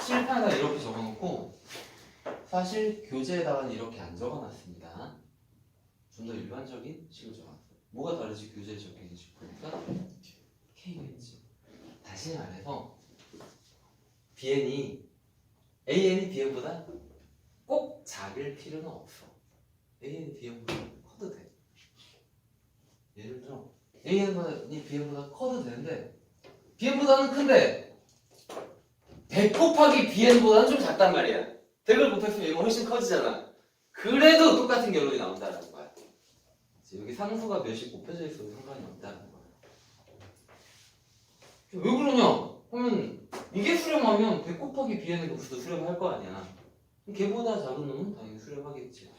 칠판에다 이렇게 적어놓고 사실 교재에다가는 이렇게 안 적어놨습니다. 좀 더 일반적인 식으로 적어놨어요. 뭐가 다르지 교재에 적혀있는지 보니까 K겠지. 다시 말해서 AN이 BN보다 꼭 작을 필요는 없어. AN이 BN보다 커도 돼. 예를 들어 AN이 BN보다 커도 되는데 bn보다는 큰데 100 곱하기 bn보다는 좀 작단 말이야. 100을 곱했으면 이거 훨씬 커지잖아. 그래도 똑같은 결론이 나온다는 거야. 여기 상수가 몇이 곱해져 있어도 상관이 없다는 거야. 왜 그러냐? 하면 이게 수렴하면 100 곱하기 bn의 곱수도 수렴할 거 아니야. 걔보다 작은 놈은 당연히 수렴하겠지.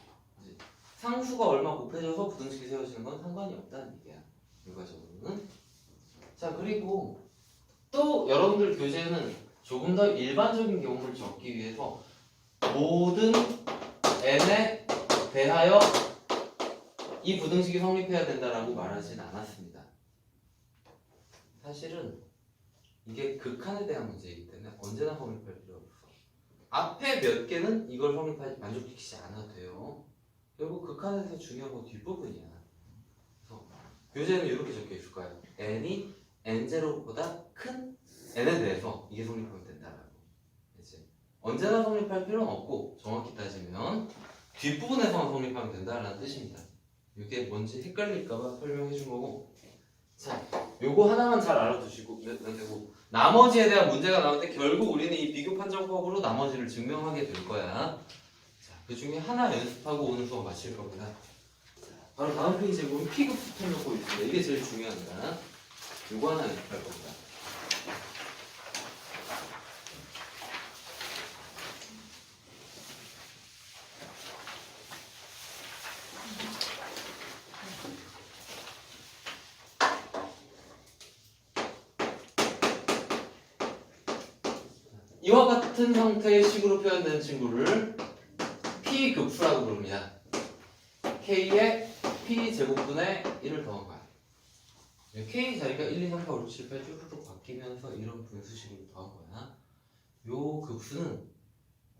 상수가 얼마 곱해져서 부등식이 세워지는 건 상관이 없다는 얘기야. 결과적으로는. 자, 그리고 또 여러분들 교재는 조금 더 일반적인 경우를 적기 위해서 모든 n에 대하여 이 부등식이 성립해야 된다라고 말하진 않았습니다. 사실은 이게 극한에 대한 문제이기 때문에 언제나 성립할 필요 없어. 앞에 몇 개는 이걸 만족시키지 않아도 돼요. 결국 극한에서 중요한 건 뒷부분이야. 그래서 교재는 이렇게 적혀 있을 거예요. n이 n0보다 큰 n에 대해서 이게 성립하면 된다라고. 그치? 언제나 성립할 필요는 없고 정확히 따지면 뒷부분에서만 성립하면 된다라는 뜻입니다. 이게 뭔지 헷갈릴까봐 설명해 준 거고. 자, 요거 하나만 잘 알아두시고 되고 나머지에 대한 문제가 나올 때 결국 우리는 이 비교 판정법으로 나머지를 증명하게 될 거야. 자, 그 중에 하나 연습하고 오늘 수업 마칠 겁니다. 자, 바로 다음 페이지에 보면 P급 판정법 있습니다. 이게 제일 중요합니다. 요거 하나 연습할 겁니다. 이와 같은 형태의 식으로 표현된 친구를 P급수라고 부릅니다. K에 P제곱분의 1을 더한 거야. K 자리가 1, 2, 3, 4, 5, 6, 7, 8 쭈루룩 바뀌면서 이런 분수식으로 더한 거야. 요 급수는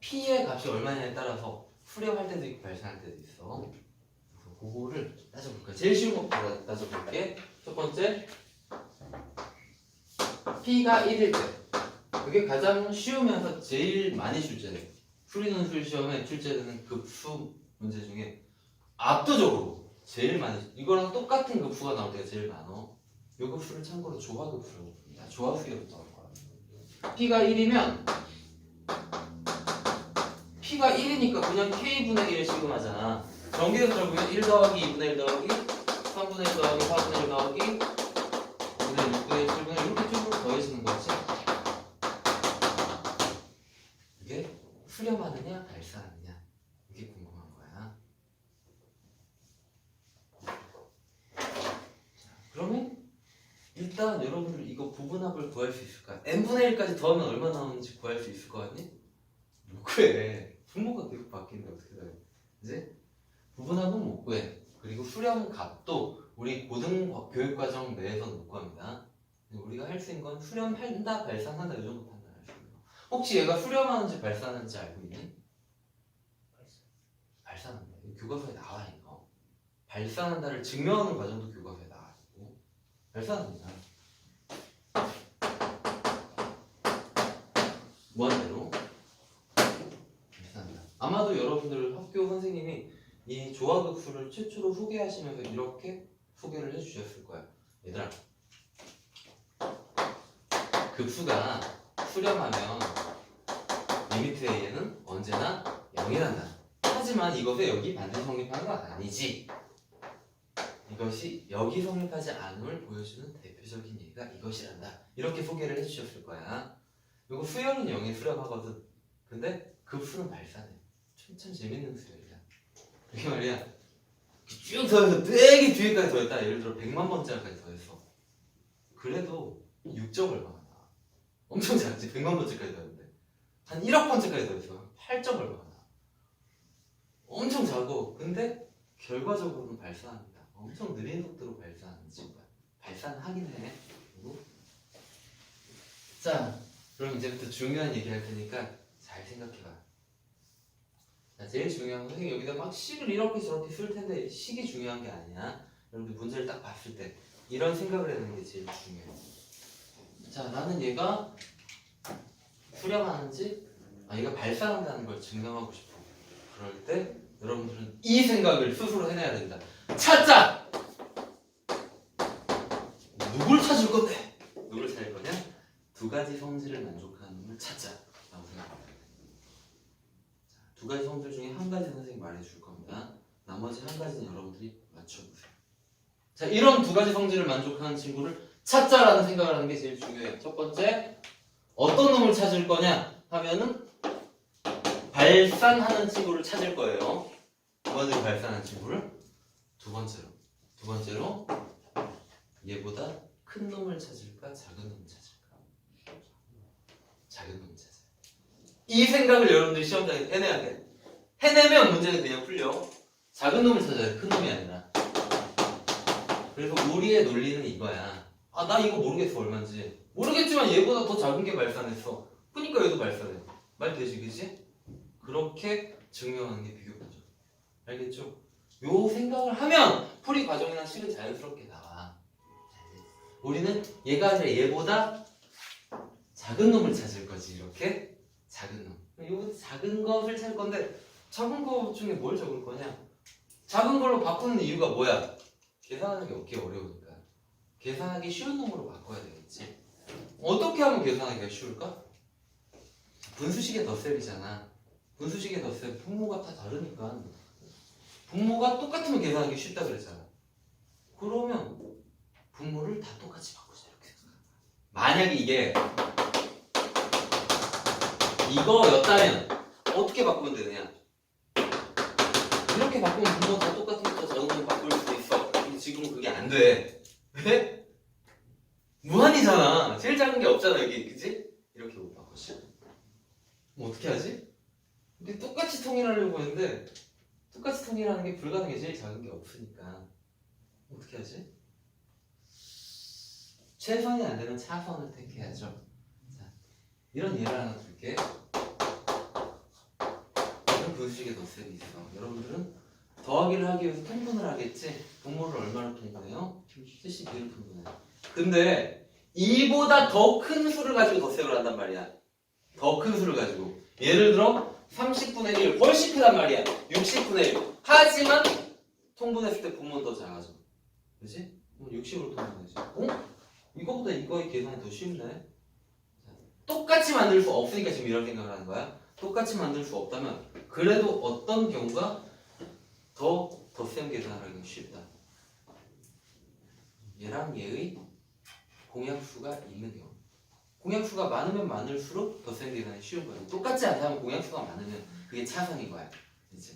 P의 값이 얼마냐에 따라서 수렴할 때도 있고 발생할 때도 있어. 그래서 그거를 따져볼까? 제일 쉬운 것부터 따져볼게. 첫 번째, P가 1일 때. 그게 가장 쉬우면서 제일 많이 출제돼. 풀이논술 시험에 출제되는 급수 문제 중에 압도적으로 제일 많이, 이거랑 똑같은 급수가 나올 때가 제일 많어. 이 급수를 참고로 조화급수라고 부릅니다. 조화수열부터 할 거야. P가 1이면 P가 1이니까 그냥 K분의 1 시그마잖아. 전기대표를 보면 1 더하기 2분의 1 더하기 3분의 1 더하기 4분의 1 더하기 5분의 1, 6분의 1, 7분의 1 이렇게 쭉 더해지는 거지. 이게 수렴하느냐 발산하느냐 이게 궁금한 거야. 자, 그러면 일단 여러분들 이거 부분합을 구할 수 있을까? n분의 1까지 더하면 얼마 나오는지 구할 수 있을 거 같니? 못 구해. 분모가 계속 바뀌는데 어떻게 돼? 이제 부분합은 못 구해. 그리고 수렴 값도 우리 고등 교육과정 내에서는 못 구합니다. 우리가 할 수 있는 건 수렴한다, 발산한다 이 정도 판단할 수 있는 거. 혹시 얘가 수렴하는지 발산하는지 알고 있니? 발산한다. 교과서에 나와 이거. 발산한다를 증명하는 과정도 교과서에 나와 있고. 발산합니다. 무한대로 발산한다. 아마도 여러분들 학교 선생님이 이 조화급수를 최초로 소개하시면서 이렇게 소개를 해주셨을 거야. 얘들아, 급수가 수렴하면 리미트 A에는 언제나 0이 난다. 하지만 이것에 여기 반드시 성립하는 건 아니지. 이것이 여기 성립하지 않음을 보여주는 대표적인 예가 이것이란다. 이렇게 소개를 해주셨을 거야. 이거 수열은 0에 수렴하거든. 근데 급수는 발산해. 참 재밌는 수열이야. 이게 말이야. 쭉 더해서 되게 뒤에까지 더했다. 예를 들어 100만 번째까지 더했어. 그래도 6점 얼마나 나와. 엄청 작지. 100만 번째까지 더했는데. 한 1억 번째까지 더했어. 8점 얼마나 나와. 엄청 작고. 근데 결과적으로는 발산합니다. 엄청 느린 속도로 발산하는 친구야. 발산하긴 해. 그리고 자, 그럼 이제부터 중요한 얘기 할 테니까 잘 생각해봐. 자, 제일 중요한 건 선생님 여기다 막 식을 이렇게 저렇게 쓸 텐데 식이 중요한 게 아니야. 여러분들 문제를 딱 봤을 때 이런 생각을 해내는 게 제일 중요해. 자, 나는 얘가 수렴하는지 얘가 발산한다는 걸 증명하고 싶어. 그럴 때 여러분들은 이 생각을 스스로 해내야 된다. 찾자! 누굴 찾을 건데? 누굴 찾을 거냐? 두 가지 성질을 만족하는 놈을 찾자라고 생각합니다. 두 가지 성질 중에 한 가지 선생님이 말해줄 겁니다. 나머지 한 가지는 여러분들이 맞춰보세요. 자, 이런 두 가지 성질을 만족하는 친구를 찾자라는 생각을 하는 게 제일 중요해요. 첫 번째, 어떤 놈을 찾을 거냐 하면은 발산하는 친구를 찾을 거예요. 무한대로 발산하는 친구를. 두 번째로 얘보다 큰 놈을 찾을까 작은 놈을 찾을까? 작은 놈을 찾아요. 이 생각을 여러분들이 시험장에서 해내야 돼. 해내면 문제는 그냥 풀려. 작은 놈을 찾아야 돼. 큰 놈이 아니라. 그래서 우리의 논리는 이거야. 아, 나 이거 모르겠어 얼마인지. 모르겠지만 얘보다 더 작은 게 발산했어. 그러니까 얘도 발산해. 말 되지, 그치? 그렇게 증명하는 게 비교과정. 알겠죠? 요 생각을 하면 풀이 과정이나 식은 자연스럽게 나와. 우리는 얘가 아니라 얘보다 작은 놈을 찾을 거지. 이렇게 작은 놈. 요 작은 것을 찾을 건데 작은 거 중에 뭘 적을 거냐? 작은 걸로 바꾸는 이유가 뭐야? 계산하기 어려우니까. 계산하기 쉬운 놈으로 바꿔야 되겠지. 어떻게 하면 계산하기가 쉬울까? 분수식의 덧셈이잖아. 분수식의 덧셈 분모가 다 다르니까. 분모가 똑같으면 계산하기 쉽다 그랬잖아. 그러면 분모를 다 똑같이 바꾸자 이렇게 생각하는 거야. 만약에 이게 이거였다면 어떻게 바꾸면 되느냐? 이렇게 바꾸면 분모 다 똑같으니까 저는 바꿀 수 있어. 근데 지금은 그게 안 돼. 왜? 무한이잖아. 제일 작은 게 없잖아 여기, 그치? 이렇게 못 바꾸지. 그럼 어떻게 하지? 근데 똑같이 통일하려고 했는데 똑같이 통일하는 게 불가능해. 제일 작은 게 없으니까. 어떻게 하지? 최선이 안 되면 차선을 택해야죠. 자, 이런 예를 하나 줄게. 이런 분수식의 덧셈이 있어. 여러분들은 더하기를 하기 위해서 통분을 하겠지? 분모를 얼마로 통분해요? 72를 통분해요. 근데 이보다 더 큰 수를 가지고 덧셈을 한단 말이야. 더 큰 수를 가지고. 예를 들어 30분의 1 훨씬 크단 말이야. 60분의 1. 하지만 통분했을 때 분모는 더 작아져. 그치? 60으로 통분해야지. 어? 이거보다 이거의 계산이 더 쉽네. 똑같이 만들 수 없으니까 지금 이런 생각을 하는 거야. 똑같이 만들 수 없다면 그래도 어떤 경우가 더 덧셈 계산을 하기 쉽다. 얘랑 얘의 공약수가 있는 경우. 공약수가 많으면 많을수록 덧셈 계산이 쉬운 거예요. 똑같지 않다면 공약수가 많으면 그게 차선인 거야. 이제.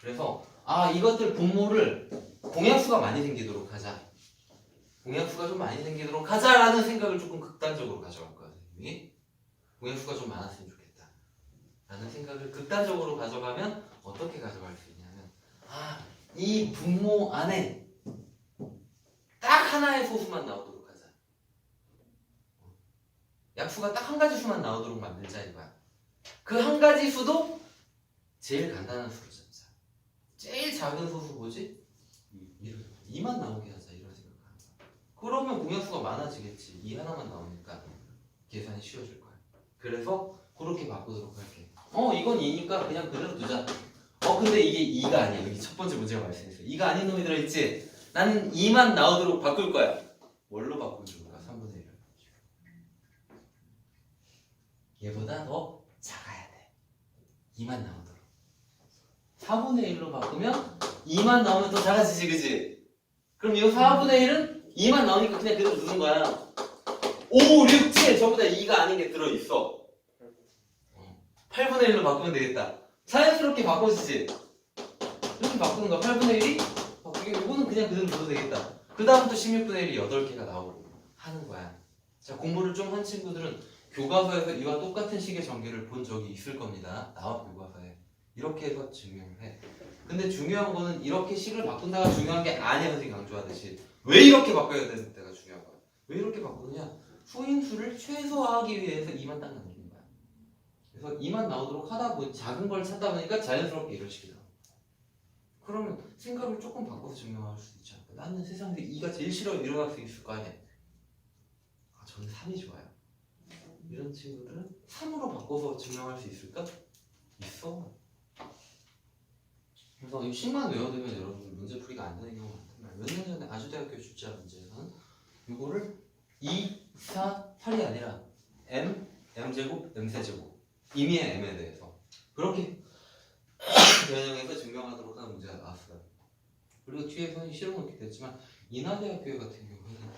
그래서 이것들 분모를 공약수가 많이 생기도록 하자. 공약수가 좀 많이 생기도록 하자라는 생각을 조금 극단적으로 가져갈 거야. 선생님이. 공약수가 좀 많았으면 좋겠다. 라는 생각을 극단적으로 가져가면 어떻게 가져갈 수 있냐면 이 분모 안에 딱 하나의 소수만 나오도록 하자. 약수가 딱 한 가지 수만 나오도록 만들자 이거야. 그 한 가지 수도 제일 간단한 수로 잡자. 제일 작은 소수 뭐지? 2만 나오게 하자 이런 생각을 하는 거야. 그러면 공약수가 많아지겠지. 2 하나만 나오니까 계산이 쉬워질 거야. 그래서 그렇게 바꾸도록 할게. 이건 2니까 그냥 그대로 두자. 근데 이게 2가 아니야. 여기 첫 번째 문제가 발생했어. 2가 아닌 놈이 들어있지? 나는 2만 나오도록 바꿀 거야. 뭘로 바꾸면 좋을까? 3분의 1을. 얘보다 더 작아야 돼. 2만 나오도록. 4분의 1로 바꾸면 2만 나오면 더 작아지지, 그지? 그럼 이 4분의 1은 2만 나오니까 그냥 그대로 두는 거야. 5, 6, 7 전부 다 2가 아닌 게 들어있어. 8분의 1로 바꾸면 되겠다. 자연스럽게 바꿔지지? 이렇게 바꾸는 거야. 8분의 1이 바꾸게. 이거는 그냥 그대로 둬도 되겠다. 그 다음부터 16분의 1이 8개가 나오고 하는 거야. 자, 공부를 좀 한 친구들은 교과서에서 이와 똑같은 식의 전개를 본 적이 있을 겁니다. 나와 교과서에. 이렇게 해서 증명을 해. 근데 중요한 거는 이렇게 식을 바꾼다가 중요한 게 아니야. 선생님 강조하듯이. 왜 이렇게 바꿔야 되는 때가 중요한 거야. 왜 이렇게 바꾸느냐? 수인수를 최소화하기 위해서 2만 딱 남기는 거야. 그래서 2만 나오도록 하다 보니 작은 걸 찾다 보니까 자연스럽게 이런 식이 나와. 그러면 생각을 조금 바꿔서 증명할 수 있지 않을까? 나는 세상에서 2가 제일 싫어요. 이런 학생이 있을 거 아니야. 저는 3이 좋아요. 이런 친구들은 3으로 바꿔서 증명할 수 있을까? 있어. 그래서 이 식만 외워두면 여러분들 문제풀이가 안 되는 경우가 많단 말이에요. 몇 년 전에 아주대학교 출제한 문제에서는 이거를 2, 4, 8이 아니라 임의의 m에 대해서 그렇게 변형해서 증명하도록 하는 문제가 나왔어요. 그리고 뒤에서는 실어놓게 됐지만 인하대학교 같은 경우에는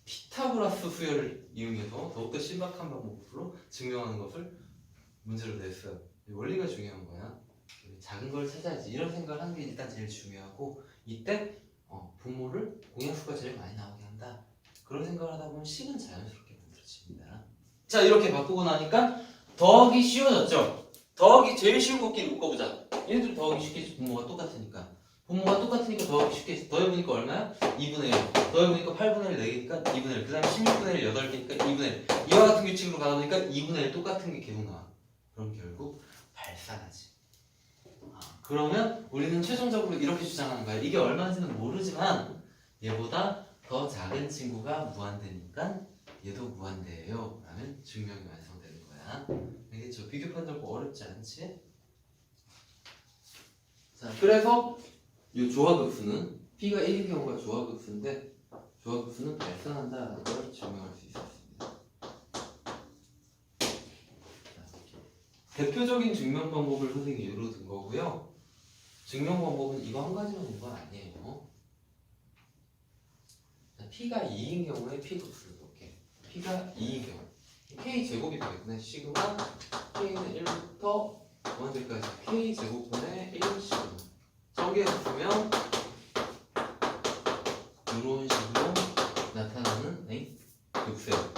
피타고라스 수열을 이용해서 더욱더 신박한 방법으로 증명하는 것을 문제로 냈어요. 원리가 중요한 거야. 작은 걸 찾아야지 이런 생각을 하는 게 일단 제일 중요하고 이때 분모를 공약수가 제일 많이 나오게 한다. 그런 생각을 하다 보면 식은 자연스럽게 만들어집니다. 자 이렇게 바꾸고 나니까 더하기 쉬워졌죠. 더하기 제일 쉬운 곱끼리 묶어보자. 얘네들 더하기 쉽게 분모가 똑같으니까. 분모가 똑같으니까 더하기 쉽게 더해보니까 얼마야? 2분의 1. 더해보니까 8분의 1 4개니까 2분의 1. 그 다음에 16분의 1 8개니까 2분의 1. 이와 같은 규칙으로 가다 보니까 2분의 1 똑같은 게 계속 나와. 그럼 결국 발산하지. 그러면 우리는 최종적으로 이렇게 주장하는 거야. 이게 얼마인지는 모르지만 얘보다 더 작은 친구가 무한대니까 얘도 무한대예요. 라는 증명이 완성되는 거야. 알겠죠? 비교 판정 어렵지 않지? 자, 그래서 이 조화급수는 P가 1인 경우가 조화급수인데 조화급수는 발산한다는 걸 증명할 수 있었습니다. 대표적인 증명 방법을 선생님이 예로 든 거고요. 증명 방법은 이거 한 가지만 있는 건 아니에요. P가 2인 경우에 P급수를 볼게. P가 2인 경우 K 제곱이 되겠네. 시그마 K는 1부터 무한대까지 K 제곱분의 1 시그마 정리해서 보면 이런 식으로 나타나는 급수예요.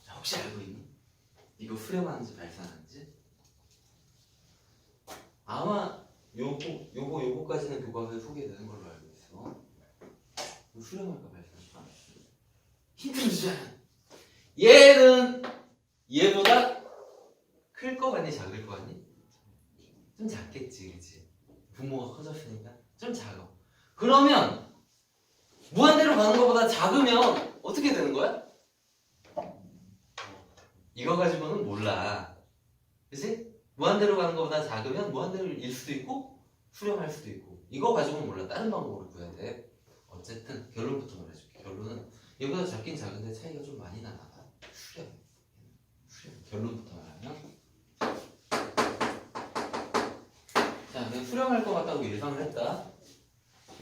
자, 혹시 알고 있니? 이거 수렴하는지 발산하는지? 아마 요거까지는 교과서에 소개되는 걸로 알고 있어. 수렴할까 발산할까? 힌트를 주자. 얘는 얘보다 클 거 같니 작을 거 같니? 좀 작겠지, 그치? 분모가 커졌으니까 좀 작아. 그러면 무한대로 가는 것보다 작으면 어떻게 되는 거야? 이거 가지고는 몰라, 그치? 무한대로 가는 것보다 작으면 무한대로일 수도 있고 수렴할 수도 있고 이거 가지고는 몰라. 다른 방법으로 구해야 돼. 어쨌든 결론부터 말해줄게. 결론은 얘보다 작긴 작은데 차이가 좀 많이 나나 봐. 수렴. 결론부터 말하면 자, 내가 수렴할 것 같다고 예상을 했다.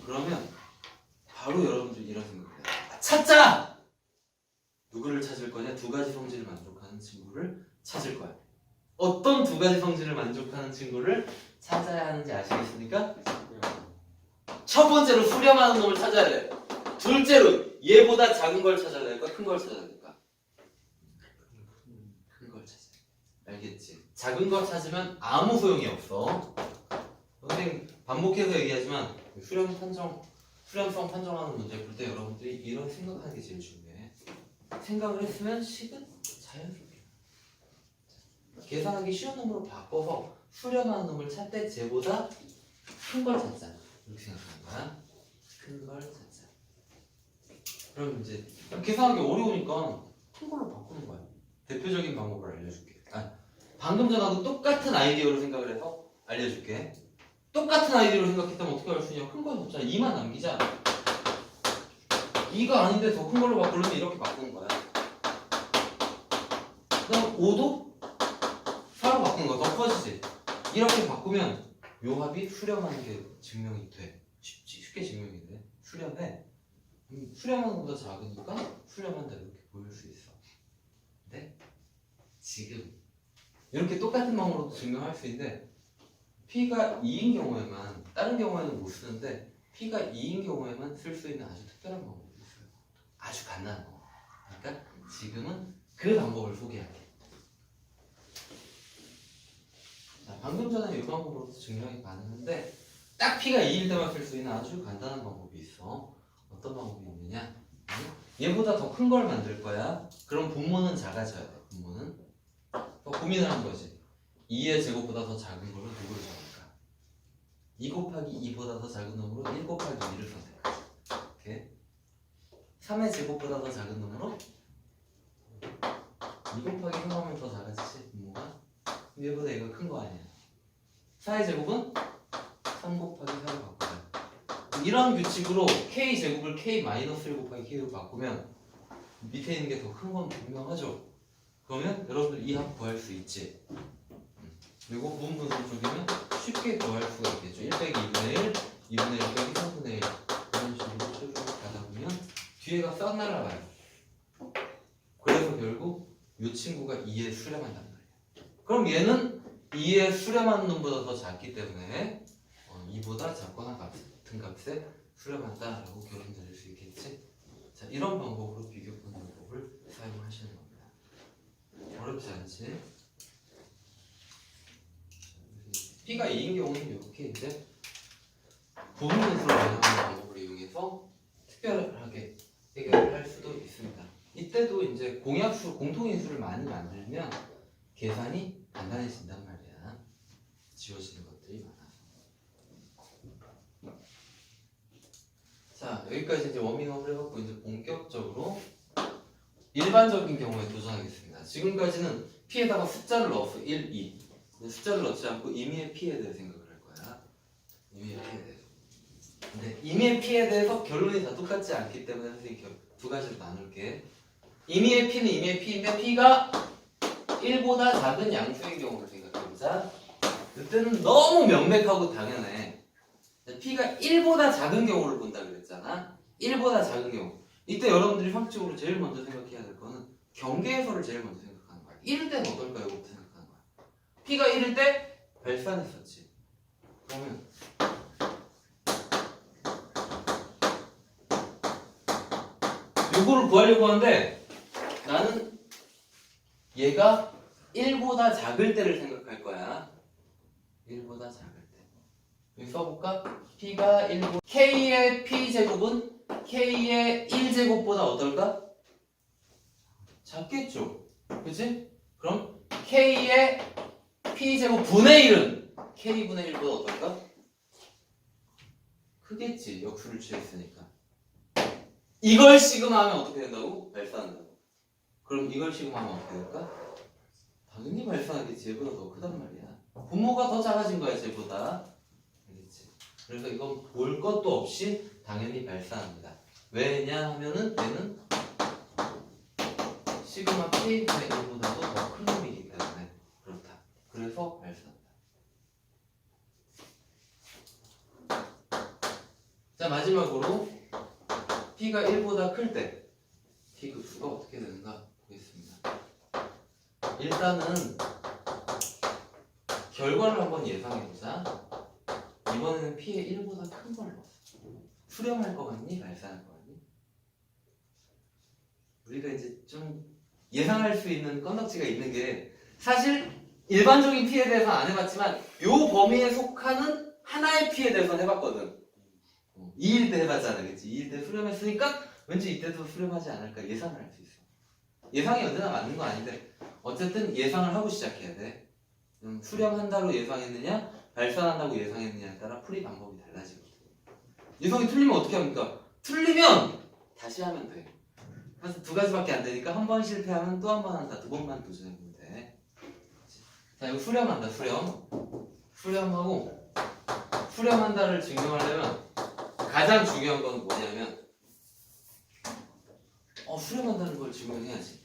그러면 바로 여러분들 이런 생각을 해요. 찾자! 누구를 찾을 거냐? 두 가지 성질을 만족하는 친구를 찾을 거야. 어떤 두 가지 성질을 만족하는 친구를 찾아야 하는지 아시겠습니까? 첫 번째로 수렴하는 놈을 찾아야 돼. 둘째로 얘보다 작은 걸 찾아야 될까? 큰 걸 찾아야 될까? 큰 걸 찾아야 돼. 알겠지? 작은 걸 찾으면 아무 소용이 없어. 선생님 반복해서 얘기하지만 수렴성 판정하는 문제 볼 때 여러분들이 이런 생각하는 게 제일 중요해. 생각을 했으면 식은 자연스럽게 계산하기 쉬운 놈으로 바꿔서 수렴하는 놈을 찾되 쟤보다 큰 걸 찾자. 이렇게 생각하는 거야. 큰 걸 찾자. 그럼 이제 계산하기 어려우니까 큰 걸로 바꾸는 거야. 대표적인 방법을 알려줄게. 방금 전하고 똑같은 아이디어로 생각을 해서 알려줄게. 똑같은 아이디어로 생각했다면 어떻게 할 수 있냐? 큰 거 잡자. 2만 남기자. 2가 아닌데 더 큰 걸로 바꾸려면 이렇게 바꾸는 거야. 그다음 5도 4로 바꾸는 거야. 더 커지지. 이렇게 바꾸면 요 합이 수렴하는 게 증명이 돼. 쉽게 증명이 돼. 수렴해. 수렴하는 것보다 작으니까 수렴한다 이렇게 보일 수 있어. 근데 지금 이렇게 똑같은 방법으로 증명할 수 있는데 P가 2인 경우에만, 다른 경우에는 못 쓰는데 P가 2인 경우에만 쓸 수 있는 아주 특별한 방법이 있어요. 아주 간단한 방법. 그러니까 지금은 그 방법을 소개할게. 자, 방금 전에 이 방법으로 증명이 가능한데 딱 P가 2일 때만 쓸 수 있는 아주 간단한 방법이 있어. 어떤 방법이 있느냐? 얘보다 더 큰 걸 만들 거야. 그럼 분모는 작아져야 돼. 분모는 더 고민을 한 거지. 2의 제곱보다 더 작은 걸로 누구를 잡을까? 2 곱하기 2보다 더 작은 놈으로 1 곱하기 2를 선택하자. 이렇게 3의 제곱보다 더 작은 놈으로 2 곱하기 3하면 더 작아지지? 분모가? 얘보다 얘가 큰 거 아니야. 4의 제곱은 3 곱하기 4를 바꾸자. 이런 규칙으로 k 제곱을 k-1 곱하기 k로 바꾸면 밑에 있는 게 더 큰 건 분명하죠? 그러면 여러분들 이 합 구할 수 있지. 그리고 부분분수 쪽이면 쉽게 구할 수가 있겠죠. 1 빼기 2분의 1, 2분의 1 빼기 3분의 1 이런 식으로 쭉 가다 보면 뒤에가 싹 날아가요. 그래서 결국 이 친구가 2에 수렴한단 말이에요. 그럼 얘는 2에 수렴하는 놈보다 더 작기 때문에 2보다 작거나 같은 값에 수렴한다라고 결론 내릴 수 있겠지. 자, 이런 방법으로 비교 분석법을 사용하시는 겁니다. 어렵지 않지? P가 2인 경우는 이렇게 이제 부분분수를 변형하는 방법을 이용해서 특별하게 해결을 할 수도 있습니다. 이때도 이제 공약수, 공통인수를 많이 만들면 계산이 간단해진단 말이야. 지워지는 것들이 많아서. 자, 여기까지 이제 워밍업을 해갖고 이제 본격적으로 일반적인 경우에 도전하겠습니다. 지금까지는 P에다가 숫자를 넣었어. 1, 2. 숫자를 넣지 않고 임의의 P에 대해 생각을 할 거야. 임의의 P에 대해서. 근데 임의의 P에 대해서 결론이 다 똑같지 않기 때문에 선생님이 두 가지로 나눌게. 임의의 P는 임의의 P인데 P가 1보다 작은 양수의 경우를 생각해보자. 그때는 너무 명백하고 당연해. P가 1보다 작은 경우를 본다 그랬잖아. 1보다 작은 경우. 이때 여러분들이 상식적으로 제일 먼저 생각해야 될 거는 경계에서를 제일 먼저 생각하는 거야. 1일 때는 어떨까요? 부터 생각하는 거야. P가 1일 때 발산했었지. 그러면 요거를 구하려고 하는데 나는 얘가 1보다 작을 때를 생각할 거야. 1보다 작을 때. 여기 써볼까? P가 1보다 K의 P제곱은 K의 1제곱보다 어떨까? 작겠죠? 그치? 그럼 K의 P제곱 분의 1은 K분의 1보다 어떨까? 크겠지. 역수를 취했으니까. 이걸 시그마하면 어떻게 된다고? 발산한다고. 그럼 이걸 시그마하면 어떻게 될까? 당연히 발산하겠지. 얘보다 더 크단 말이야. 분모가 더 작아진 거야, 쟤보다. 알겠지? 그래서 이건 볼 것도 없이 당연히 발산합니다. 왜냐 하면은 얘는 시그마 P분의 1보다도 더 큰 놈이기 때문에 그렇다. 그래서 발산한다. 자, 마지막으로 P가 1보다 클 때 T 급수가 어떻게 되는가 보겠습니다. 일단은 결과를 한번 예상해보자. 이번에는 P의 1보다 큰 걸 넣었어. 수렴할 것 같니? 발산할 것 같니? 우리가 이제 좀 예상할 수 있는 건덕지가 있는 게 사실 일반적인 P에 대해서는 안 해봤지만 요 범위에 속하는 하나의 P에 대해서는 해봤거든. 2일 때 해봤잖아, 그치? 2일 때 수렴했으니까 왠지 이때도 수렴하지 않을까 예상을 할 수 있어. 예상이 언제나 맞는 거 아닌데 어쨌든 예상을 하고 시작해야 돼. 수렴한다고 예상했느냐 발산한다고 예상했느냐에 따라 풀이 방법이 달라지거든. 예상이 틀리면 어떻게 합니까? 틀리면 다시 하면 돼. 그래서 두 가지밖에 안 되니까 한 번 실패하면 또 한 번 한다. 두 번만 도전해보면 돼. 자, 이거 수렴한다. 수렴하고 수렴한다를 증명하려면 가장 중요한 건 뭐냐면 수렴한다는 걸 증명해야지.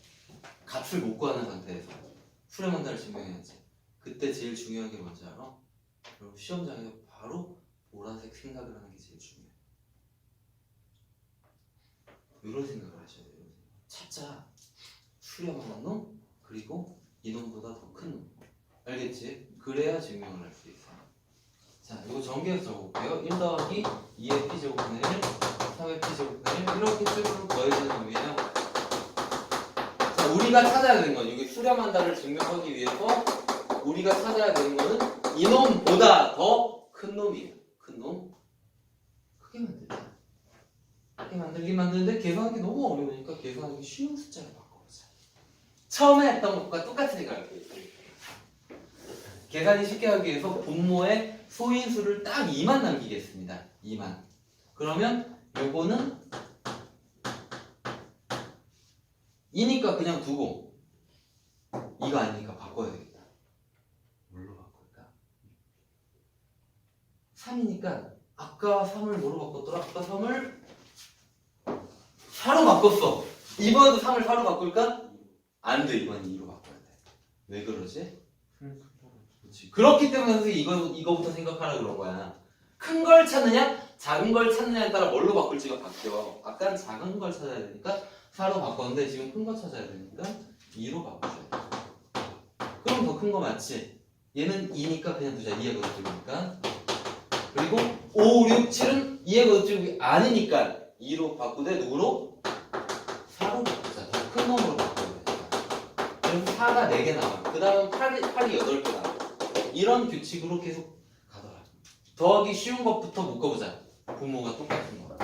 값을 못 구하는 상태에서 수렴한다를 증명해야지. 그때 제일 중요한 게 뭔지 알아? 그리고 시험장에서 바로 보라색 생각을 하는 게 제일 중요해. 이런 생각을 하셔야 돼요. 찾자. 수렴하는 놈 그리고 이놈보다 더 큰 놈. 알겠지? 그래야 증명을 할 수 있어. 자, 이거 전개해서 적어볼게요. 1 더하기 2의 P제곱분의 1, 3의 P제곱분의 1 이렇게 쭉 더해지는 놈이에요. 자, 우리가 찾아야 되는 건 여기 수렴한다를 증명하기 위해서 우리가 찾아야 되는 거는 이놈보다 더 큰 놈이에요. 큰 놈. 크게 만들자. 크게 만들긴 만드는데 계산하기 너무 어려우니까 계산하기 쉬운 숫자로 바꿔보자. 처음에 했던 것과 똑같은 생각을 해요. 계산이 쉽게 하기 위해서 분모에 소인수를 딱 2만 남기겠습니다. 2만. 그러면 요거는 2니까 그냥 두고 이거 아니니까 바꿔야 되겠다. 뭘로 바꿀까? 3이니까 아까 3을 뭐로 바꿨더라? 아까 3을 4로 바꿨어. 이번에도 3을 4로 바꿀까? 안 돼. 이번엔 2로 바꿔. 왜 그러지? 그렇지. 그렇기 때문에 선생님 이거부터 생각하라 그런 거야. 큰 걸 찾느냐 작은 걸 찾느냐에 따라 뭘로 바꿀지가 바뀌어. 아까는 작은 걸 찾아야 되니까 4로 바꿨는데 지금 큰 거 찾아야 되니까 2로 바꾸셔야 돼. 그럼 더 큰 거 맞지? 얘는 2니까 그냥 두자. 2의 거듭집이니까. 그리고 5, 6, 7은 2의 거듭집이 아니니까 2로 바꾸되 누구로? 4로 바꾸자. 더 큰 놈으로 바꿔야 돼. 그럼 4가 4개 나와. 그 다음 8이 8개 나와. 이런 규칙으로 계속 가더라. 더하기 쉬운 것부터 묶어보자. 부모가 똑같은 거.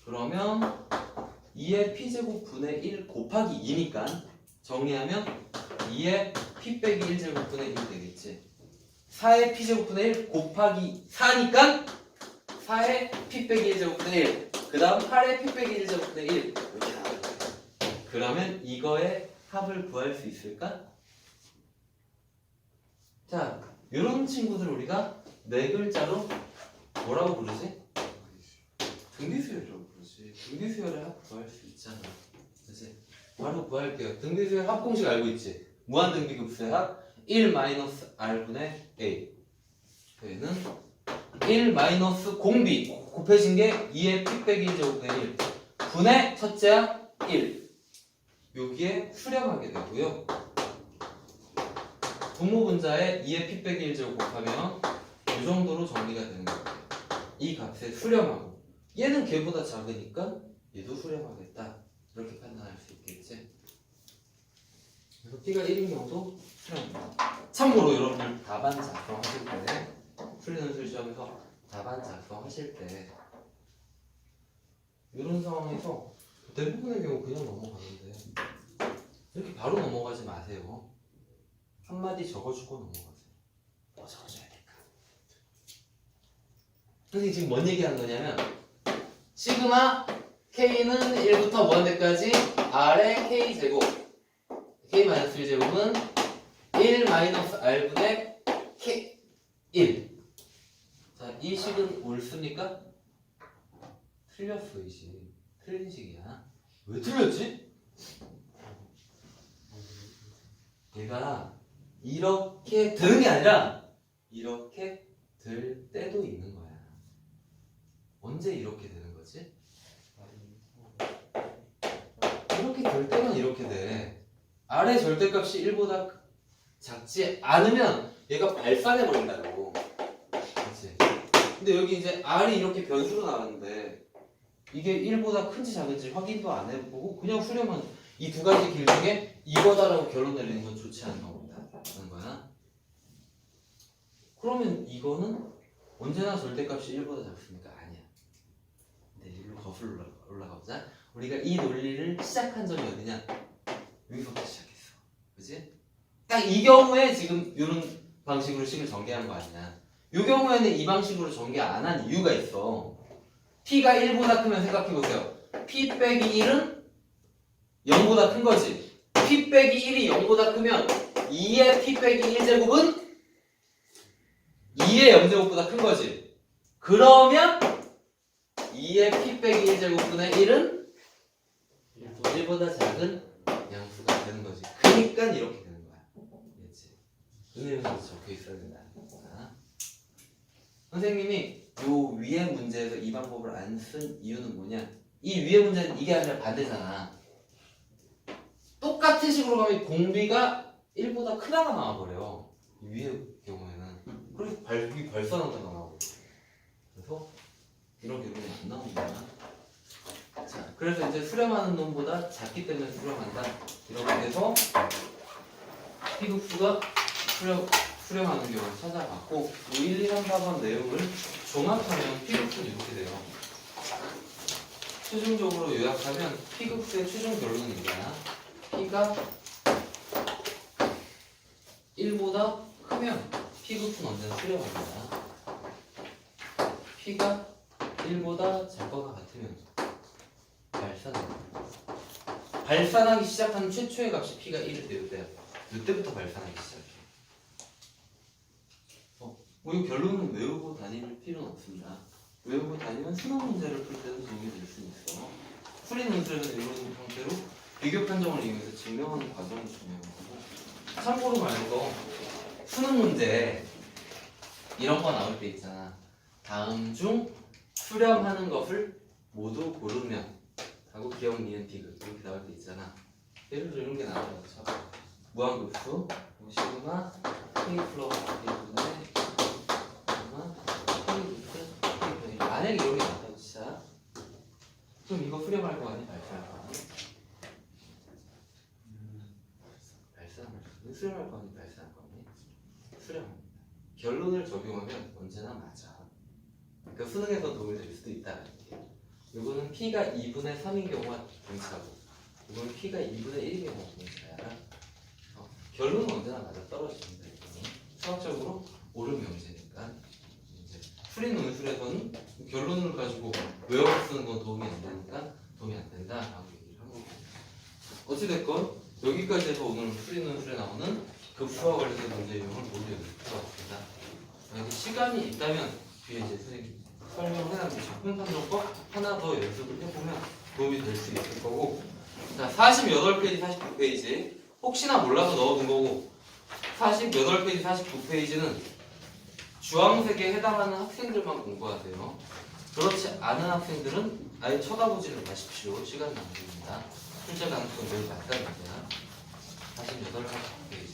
그러면 2의 p제곱 분의 1 곱하기 2니까 정리하면 2의 p 빼기 1제곱 분의 1 되겠지. 4의 p제곱분의 1 곱하기 4니까 4의 p 빼기 1제곱분의 1. 그 다음 8의 p 빼기 1제곱분의 1 이렇게 나와요. 그러면 이거의 합을 구할 수 있을까? 자, 이런 친구들 우리가 네 글자로 뭐라고 부르지? 등비수열이라고 부르지. 등비수열의 합 구할 수 있잖아. 그치? 바로 구할게요. 등비수열 합 공식 알고 있지? 무한등비급수의 합 1-r분의 a. 얘는 1-공비 곱해진 게 2의 p 빼기 1제곱분의 1 분의 첫째야 1. 여기에 수렴하게 되고요. 분모분자에 2의 p 빼기 1제곱 곱하면 이 정도로 정리가 되는 거예요. 이 값에 수렴하고 얘는 걔보다 작으니까 얘도 수렴하겠다. 이렇게 판단할 수 있겠지. 그래서 p가 1인 경우도 수렴합니다. 참고로 여러분들 답안 작성하실 때 풀리는 술 시험에서 답안 작성하실 때 이런 상황에서 대부분의 경우 그냥 넘어가는데 이렇게 바로 넘어가지 마세요. 한마디 적어주고 넘어가세요. 뭐 적어줘야 될까? 선생님 지금 뭔 얘기하는 거냐면 시그마 K는 1부터 무한대까지 R의 K제곱 K-1제곱은 1-R분의 K 1. 자, 이 식은 옳습니까? 틀렸어, 이 식. 틀린 식이야. 왜 틀렸지? 얘가 이렇게 드는 게 아니라 이렇게 들 때도 있는 거야. 언제 이렇게 되는 거지? 이렇게 될 때만 이렇게 돼. R의 절대값이 1보다 작지 않으면 얘가 발산해 버린다고. 그렇지? 근데 여기 이제 R이 이렇게 변수로 나왔는데 이게 1보다 큰지 작은지 확인도 안 해보고 그냥 수렴한 이 두 가지 길 중에 이거다라고 결론 내리는 건 좋지 않은 거야. 그러면 이거는 언제나 절대값이 1보다 작습니까? 아니야. 근데 일로 거슬러 올라가보자. 우리가 이 논리를 시작한 점이 어디냐? 여기서부터 시작했어. 그치? 딱 이 경우에 지금 이런 방식으로 식을 전개한 거 아니야. 이 경우에는 이 방식으로 전개 안 한 이유가 있어. p가 1보다 크면 생각해보세요. p 빼기 1은 0보다 큰 거지. p 빼기 1이 0보다 크면 2의 p 빼기 1제곱은 2의 0제곱보다 큰 거지. 그러면 2의 p 빼기 1제곱분의 1은 1보다 작은 양수가 되는 거지. 그러니까 이렇게 되는 거야. 그렇지? 은혜에서 적혀 있어야 된다. 선생님이 요 위의 문제에서 이 방법을 안 쓴 이유는 뭐냐? 이 위의 문제는 이게 아니라 반대잖아. 똑같은 식으로 가면 공비가 1보다 크다가 나와버려. 이 위의 경우에는. 그래서 발산하다가 나오고. 그래서 이렇게 안 나옵니다. 자, 그래서 이제 수렴하는 놈보다 작기 때문에 수렴한다. 이렇게 해서 P급수가 수렴하는 경우를 찾아봤고 1, 2, 3, 4번 내용을 종합하면 P급수는 이렇게 돼요. 최종적으로 요약하면 P급수의 최종 결론은 이거야. P가 1보다 크면 P급수는 언제나 수렴합니다. P가 1보다 작거나 같으면 발산하기 시작하는 최초의 값이 P가 1일 때 이때부터 발산하기 시작해. 이 결론은 외우고 다닐 필요는 없습니다. 외우고 다니면 수능 문제를 풀 때는 도움이 될 수 있어. 풀이 문제는 이런 형태로 비교 판정을 이용해서 증명하는 과정이 중요한 거고. 참고로 말해서 수능 문제 이런 거 나올 때 있잖아. 다음 중 수렴하는 것을 모두 고르면 하고 기억, 니은, 디귿 이렇게 나올 때 있잖아. 예를 들어 이런 게 나와요. 무한급수 시그마 K 플러스 K분의 시그마 K 루트 K분의 만약에 이런 게 나왔다고 진짜 그럼 이거 수렴할 거 아니야? 발산할 거 아니야? 수렴할 거 아니야? 발산할 거 아니야? 수렴. 결론을 적용하면 언제나 맞아. 그러니까 수능에서 도움이 될 수도 있다. 이거는 P가 2분의 3인 경우가 동차고 이거는 P가 2분의 1인 경우가 동차야. 결론은 언제나 맞아 떨어집니다. 수학적으로 옳은 명제니까. 이제 풀이 논술에서는 결론을 가지고 외워 쓰는 건 도움이 안 되니까 도움이 안 된다라고 얘기를 한 거고. 어찌됐건 여기까지 해서 오늘 풀이 논술에 나오는 급수와 관련된 문제 유형을 모두 연습해봤습니다. 만약에 시간이 있다면 뒤에 이제 선생님 설명을 해놨는데 적분 판정법 하나 더 연습을 해보면 도움이 될 수 있을 거고. 자, 48페이지, 49페이지 혹시나 몰라서 넣어둔 거고 48페이지, 49페이지는 주황색에 해당하는 학생들만 공부하세요. 그렇지 않은 학생들은 아예 쳐다보지는 마십시오. 시간 낭비입니다. 출제 가능성이 매우 낮다는 거야. 48페이지